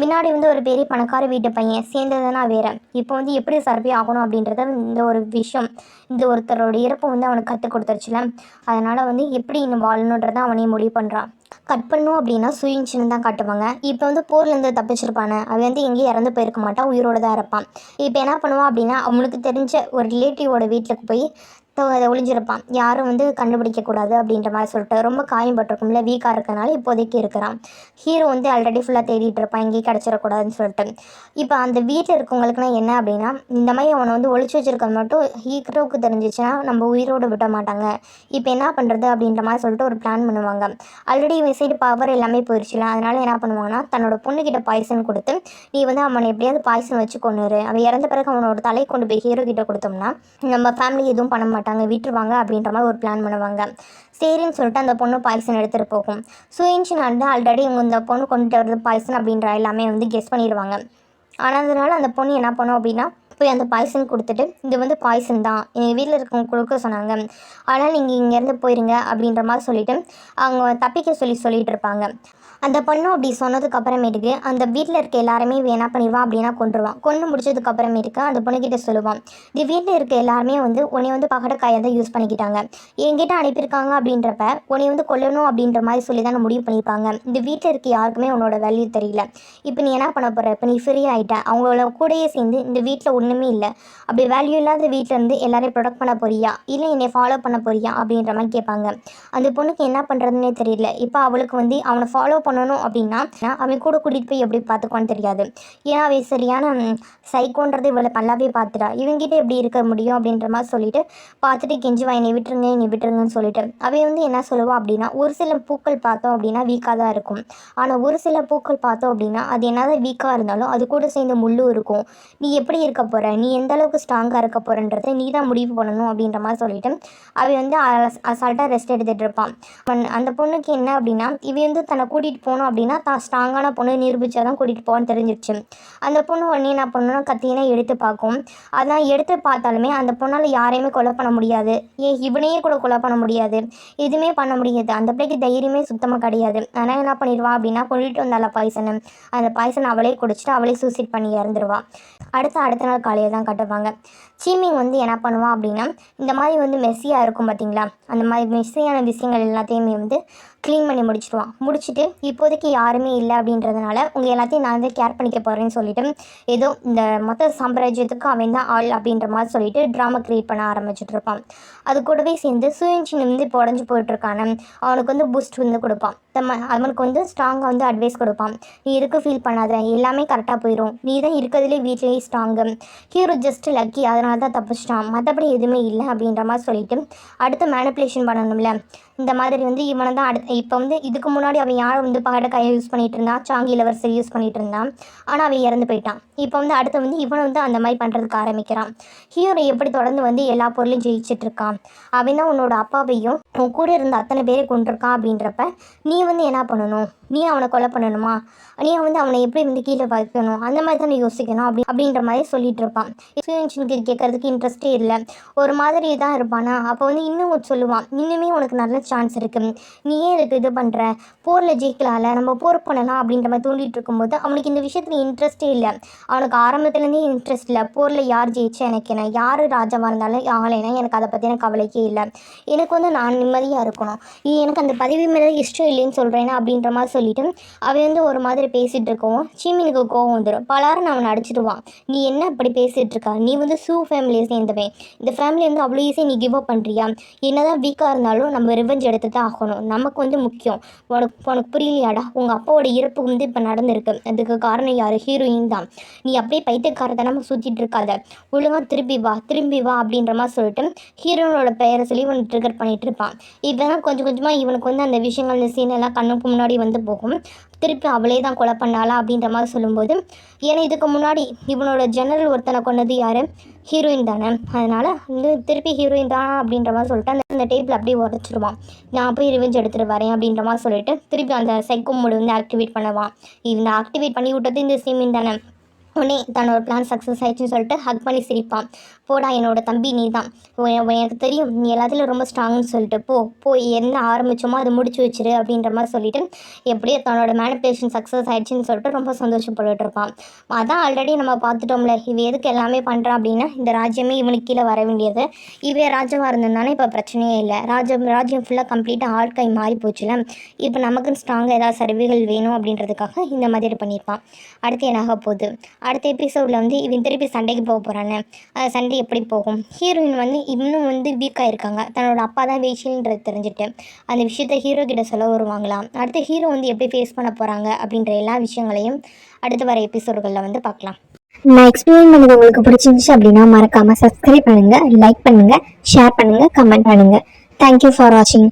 முன்னாடி வந்து ஒரு பெரிய பணக்கார வீட்டு பையன் சேர்ந்ததுன்னா வேறு, இப்போ வந்து எப்படி சர்வே ஆகணும் அப்படின்றத இந்த ஒரு விஷயம், இந்த ஒருத்தரோட இறப்பை வந்து அவனுக்கு கற்றுக் கொடுத்துருச்சுல, அதனால் வந்து எப்படி இன்னும் வாழணுன்றதை அவனையும் முடிவு பண்ணுறான். கட் பண்ணோம் அப்படின்னா சுயின்சின்னு தான் காட்டுவாங்க. இப்போ வந்து போர்லேருந்து தப்பிச்சிருப்பானே, அவன் வந்து எங்கேயும் இறந்து போயிருக்க மாட்டான், உயிரோடு தான் இருப்பான். இப்போ என்ன பண்ணுவான் அப்படின்னா, அவனுக்கு தெரிஞ்ச ஒரு ரிலேட்டிவோட வீட்டுக்கு போய் அதை ஒளிஞ்சிருப்பான், யாரும் வந்து கண்டுபிடிக்கக்கூடாது அப்படின்ற மாதிரி சொல்லிட்டு. ரொம்ப காயம்பட்டிருக்கும்ல, வீக்காக இருக்கிறனால இப்போதைக்கு இருக்கிறான். ஹீரோ வந்து ஆல்ரெடி ஃபுல்லாக தேடிட்டு இருப்பான், எங்கேயும் கிடச்சிடக்கூடாதுன்னு சொல்லிட்டு. இப்போ அந்த வீட்டில் இருக்கவங்களுக்குலாம் என்ன அப்படின்னா, இந்த மாதிரி அவனை வந்து ஒழிச்சு வச்சிருக்கிறது மட்டும் ஹீரோவுக்கு தெரிஞ்சிச்சுன்னா நம்ம உயிரோடு விட மாட்டாங்க. இப்போ என்ன பண்ணுறது அப்படின்ற மாதிரி சொல்லிட்டு ஒரு பிளான் பண்ணுவாங்க. ஆல்ரெடி இவன் சைடு பவர் எல்லாமே போயிடுச்சுல, அதனால் என்ன பண்ணுவாங்கன்னா, தன்னோட பொண்ணுக்கிட்ட பாய்சன் கொடுத்து, நீ வந்து அவனை எப்படியாவது பாய்சன் வச்சு கொண்டுரு, அவன் இறந்த பிறகு அவனோட தலை கொண்டு போய் ஹீரோ கிட்ட கொடுத்தோம்னா நம்ம ஃபேமிலி எதுவும் பண்ண மாட்டாங்க, விட்டுருவாங்க அப்படின்ற மாதிரி ஒரு பிளான் பண்ணுவாங்க. சரின்னு சொல்லிட்டு அந்த பொண்ணு பாய்சன் எடுத்துகிட்டு போகும். சுயின்ஷின் வந்து ஆல்ரெடி இவங்க இந்த பொண்ணு கொண்டுட்டு வருது பாய்சன் அப்படின்ற எல்லாமே வந்து கெஸ் பண்ணிடுவாங்க. ஆனால் அதனால் அந்த பொண்ணு என்ன பண்ணும் அப்படின்னா, போய் அந்த பாய்சன் கொடுத்துட்டு, இது வந்து பாய்சன் தான், எங்கள் வீட்டில் இருக்கவங்க கொடுக்க சொன்னாங்க, ஆனால் நீங்கள் இங்கேருந்து போயிருங்க அப்படின்ற மாதிரி சொல்லிவிட்டு அவங்க தப்பிக்க சொல்லிட்டு இருப்பாங்க. அந்த பொண்ணும் அப்படி சொன்னதுக்கு அப்புறமேட்டுக்கு அந்த வீட்டில் இருக்க எல்லாருமே என்ன பண்ணிடுவான் அப்படின்னா கொண்டுருவான். கொண்டு முடிச்சதுக்கு அப்புறமேட்டுக்கு அந்த பொண்ணுக்கிட்ட சொல்லுவான், இந்த வீட்டில் இருக்க எல்லாருமே வந்து உன்னை வந்து பகடக்காயை தான் யூஸ் பண்ணிக்கிட்டாங்க, என்கிட்ட அனுப்பியிருக்காங்க அப்படின்றப்ப உன்னை வந்து கொல்லணும் அப்படின்ற மாதிரி சொல்லி தான் முடிவு பண்ணியிருப்பாங்க. இந்த வீட்டில் இருக்க யாருக்குமே உன்னோட வேல்யூ தெரியல. இப்போ நீ என்ன பண்ண போகிற, இப்போ நீ ஃப்ரீ ஆகிட்ட, அவங்களோட கூடயே சேர்ந்து இந்த வீட்டில் ஒன்றுமே இல்லை, அப்படி வேல்யூ இல்லாத வீட்டிலேருந்து எல்லாரையும் ப்ரொடெக்ட் பண்ண போறியா, இல்லை என்னை ஃபாலோ பண்ண போறியா அப்படின்ற மாதிரி கேட்பாங்க. அந்த பொண்ணுக்கு என்ன பண்ணுறதுனே தெரியல. இப்போ அவளுக்கு வந்து அவனை ஃபாலோ பண்ணணும் அப்படின்னா அவன் கூட கூட்டிகிட்டு போய் எப்படி பார்த்துக்கோன்னு தெரியாது. ஏன்னா அவன் சரியான சைக்கோன்றது இவளை நல்லாவே பார்த்துட்டா, இவங்கிட்ட எப்படி இருக்க முடியும் அப்படின்ற மாதிரி சொல்லிட்டு பார்த்துட்டு கெஞ்சுவா, என்னை விட்டுருங்கன்னு சொல்லிட்டு. அவன் வந்து என்ன சொல்லுவா அப்படின்னா, ஒரு சில பூக்கள் பார்த்தோம் அப்படின்னா வீக்காக தான் இருக்கும், ஆனால் ஒரு சில பூக்கள் பார்த்தோம் அப்படின்னா அது என்னதான் வீக்காக இருந்தாலும் அது கூட சேர்ந்து முள்ளும் இருக்கும், நீ எப்படி இருக்க போகிற, போகிற, நீ எந்த அளவுக்கு ஸ்ட்ராங்காக இருக்க போகிறன்றதை நீ தான் முடிவு பண்ணணும் அப்படின்ற மாதிரி சொல்லிட்டு அவன் வந்து அசால்ட்டாக ரெஸ்ட் எடுத்துகிட்டு இருப்பான். அந்த பொண்ணுக்கு என்ன அப்படின்னா, இவன் வந்து தன்னை கூட்டிகிட்டு போகணும் அப்படின்னா தான் ஸ்ட்ராங்கான பொண்ணு நிரூபித்தா தான் கூட்டிகிட்டு போவான்னு தெரிஞ்சிருச்சு. அந்த பொண்ணு உடனே என்ன பண்ணணும்னா கத்தினா எடுத்து பார்க்கும். அதான் எடுத்து பார்த்தாலுமே அந்த பொண்ணால் யாரையுமே கொலை பண்ண முடியாது, இவனையே கூட கொலை பண்ண முடியாது, எதுவுமே பண்ண முடியாது. அந்த பிள்ளைக்கு தைரியமே சுத்தமாக கிடையாது. ஆனால் என்ன பண்ணிடுவா அப்படின்னா, கொண்டுட்டு வந்தால பாய்சனு, அந்த பாய்சன் அவளே குடிச்சிட்டு அவளே சூசைட் பண்ணி இறந்துருவா. அடுத்த நாள் காலையில் தான் கட்டுவாங்க. சீமிங் வந்து என்ன பண்ணுவான் அப்படின்னா, இந்த மாதிரி வந்து மெஸ்ஸியாக இருக்கும் பார்த்தீங்களா, அந்த மாதிரி மெஸ்ஸியான விஷயங்கள் எல்லாத்தையுமே வந்து க்ளீன் பண்ணி முடிச்சுட்டு இப்போதைக்கு யாருமே இல்லை அப்படின்றதுனால உங்கள் எல்லாத்தையும் நான் வந்து கேர் பண்ணிக்க போகிறேன்னு சொல்லிட்டு ஏதோ இந்த மொத்த சாம்ராஜ்யத்துக்கு அவன் தான் ஆள் அப்படின்ற மாதிரி சொல்லிட்டு ட்ராமா க்ரியேட் பண்ண ஆரம்பிச்சுட்டு இருப்பான். அது கூடவே சேர்ந்து சுயன்சின் வந்து இப்போ உடஞ்சி போயிட்டுருக்கான அவனுக்கு வந்து பூஸ்ட் வந்து கொடுப்பான். அவனுக்கு வந்து ஸ்ட்ராங்காக வந்து அட்வைஸ் கொடுப்பான். நீ எதுக்கு ஃபீல் பண்ணாத, எல்லாமே கரெக்டாக போயிடும், நீ தான் இருக்கிறதுலே வீட்லேயே ஸ்ட்ராங்கு, ஹீரோ ஜஸ்ட் லக்கி, அதனால தான் தப்பிச்சிட்டான், மற்றபடி எதுவுமே இல்லை அப்படின்ற மாதிரி சொல்லிட்டு அடுத்து மேனிப்புலேஷன் பண்ணணும்ல. இந்த மாதிரி வந்து இவனை தான் இப்போ வந்து இதுக்கு முன்னாடி அவன் யாரை வந்து பகட கையை யூஸ் பண்ணிகிட்டு இருந்தான், சாங்கி இளவரசர் யூஸ் பண்ணிகிட்டு இருந்தான். ஆனால் அவன் இறந்து போயிட்டான். இப்போ வந்து அடுத்து வந்து இவனை வந்து அந்த மாதிரி பண்ணுறதுக்கு ஆரம்பிக்கிறான். ஹீரோ எப்படி தொடர்ந்து வந்து எல்லா பொருளையும் ஜெயிச்சிட்டு இருக்கான். அவன் தான் உன்னோட அப்பாவையும் உன் கூட இருந்த அத்தனை பேரை கொண்டிருக்கான். அப்படின்றப்ப நீ வந்து என்ன பண்ணணும், நீ அவனை கொலை பண்ணணுமா, நீ வந்து அவனை எப்படி வந்து கீழே வைக்கணும், அந்த மாதிரி தான் நீ யோசிக்கணும் அப்படின்ற மாதிரி சொல்லிட்டு இருப்பான். சுயன்ஷனுக்கு கேட்கறதுக்கு இன்ட்ரெஸ்டே இல்லை, ஒரு மாதிரி தான் இருப்பானா. அப்போ வந்து இன்னும் சொல்லுவான், இன்னுமே உனக்கு நல்ல சான்ஸ் இருக்குது, நீ ஏன் இதுக்கு இது பண்ணுற, போரில் ஜெயிக்கலாம்ல, நம்ம போர் பண்ணலாம் அப்படின்ற மாதிரி தோண்டிகிட்டு இருக்கும்போது அவனுக்கு இந்த விஷயத்தில் இன்ட்ரெஸ்ட்டே இல்லை. அவனுக்கு ஆரம்பத்துலேருந்தே இன்ட்ரெஸ்ட் இல்லை. போரில் யார் ஜெயிச்சா எனக்கு என்ன, யார் ராஜாவாக இருந்தாலும் ஆகலைன்னா எனக்கு அதை பற்றின கவலைக்கே இல்லை, எனக்கு வந்து நான் நிம்மதியாக இருக்கணும், எனக்கு அந்த பதவி மேலே இஷ்டம் இல்லைன்னு சொல்கிறேன்னா அப்படின்ற மாதிரி சொல்லிவிட்டு அவன் வந்து ஒரு மாதிரி பேசிகிட்டு இருக்கவும் சீமினுக்கு கோவம் வந்துடும். பலாரும் அவனை அடிச்சிடுவான். நீ என்ன இப்படி பேசிகிட்டு இருக்கா, நீ வந்து சூ ஃபேமிலியை சேர்ந்தவன், இந்த ஃபேமிலி வந்து அவ்வளோ ஈஸியாக நீ கிவ் அப் பண்ணுறியா, என்னதான் வீக்காக இருந்தாலும் நம்ம ரிவெஞ்ச் எடுத்து தான் ஆகணும், நமக்கு வந்து முக்கியம், உனக்கு புரியலையாடா, உங்கள் அப்பாவோட இறப்பு வந்து இப்போ நடந்திருக்கு, அதுக்கு காரணம் யார், ஹீரோயின் தான், நீ அப்படியே பைத்தியக்காரத்தனமாக சுற்றிட்டு இருக்காத, ஒழுங்காக திரும்பி வா அப்படின்ற மாதிரி சொல்லிட்டு ஹீரோனோட பெயரை சொல்லி இவனை ட்ரிகர் பண்ணிகிட்டு இருப்பான். இவன் கொஞ்சம் கொஞ்சமாக இவனுக்கு வந்து அந்த விஷயங்கள் இந்த சீன் எல்லாம் கண்ணுக்கு முன்னாடி வந்து போகும். திருப்பி அவளே தான் கொலை பண்ணாளா அப்படின்ற மாதிரி சொல்லும்போது, ஏன்னா இதுக்கு முன்னாடி இவனோட ஜெனரல் ஒருத்தனை கொண்டது யார், ஹீரோயின் தானே, அதனால் வந்து திருப்பி ஹீரோயின் தான் அப்படின்ற மாதிரி சொல்லிட்டு அந்த டேபிள் அப்படியே உடச்சிருவான். நான் போய் ரிவெஞ்ச் எடுத்துகிட்டு வரேன் அப்படின்ற மாதிரி சொல்லிட்டு திருப்பி அந்த சைக்கோ மோடு வந்து ஆக்டிவேட் பண்ணுவான். இந்த ஆக்டிவேட் பண்ணி விட்டது இந்த சீமின் தானே. உடனே தன்னோட பிளான் சக்ஸஸ் ஆயிடுச்சுன்னு சொல்லிட்டு ஹக் பண்ணி சிரிப்பான். போடா என்னோட தம்பி, நீ தான், எனக்கு தெரியும் நீ எல்லாத்துலேயும் ரொம்ப ஸ்ட்ராங்னு சொல்லிட்டு போய் என்ன ஆரம்பித்தோமோ அதை முடிச்சு வச்சிரு அப்படின்ற மாதிரி சொல்லிவிட்டு எப்படியே தன்னோட மேனிப்புலேஷன் சக்ஸஸ் ஆயிடுச்சுன்னு சொல்லிட்டு ரொம்ப சந்தோஷப்பட்டுட்டு இருப்பான். அதான் ஆல்ரெடி நம்ம பார்த்துட்டோம்ல, இவன் எதுக்கு எல்லாமே பண்ணுறான் அப்படின்னா இந்த ராஜ்யமே இவனுக்கு கீழே வர வேண்டியது, இவன் ராஜாவாக இருந்ததுனால இப்போ பிரச்சனையே இல்லை, ராஜ்யம் ஃபுல்லாக கம்ப்ளீட்டாக ஆட்கை மாறி போச்சுல, இப்போ நமக்குன்னு ஸ்ட்ராங்காக ஏதாவது சர்வைகள் வேணும் அப்படின்றதுக்காக இந்த மாதிரி பண்ணியிருப்பான். அடுத்து என்னாக போகுது, அடுத்த எபிசோடில் வந்து இவன் திருப்பி சண்டைக்கு போக போகிறான்னு, சண்டை எப்படி போகும், ஹீரோயின் வந்து இன்னும் வந்து வீக்காக இருக்காங்க, தன்னோட அப்பா தான் வேஷில்ன்றது தெரிஞ்சுட்டு அந்த விஷயத்த ஹீரோ கிட்ட சொல்ல வருவாங்களாம். அடுத்து ஹீரோ வந்து எப்படி ஃபேஸ் பண்ண போகிறாங்க அப்படின்ற எல்லா விஷயங்களையும் அடுத்து வர எபிசோடுகளில் வந்து பார்க்கலாம். நான் எக்ஸ்பிளைன் பண்ணது உங்களுக்கு பிடிச்சிருந்துச்சு அப்படின்னா மறக்காமல் சப்ஸ்கிரைப் பண்ணுங்கள், லைக் பண்ணுங்கள், ஷேர் பண்ணுங்கள், கமெண்ட் பண்ணுங்கள். தேங்க்யூ ஃபார் வாட்சிங்.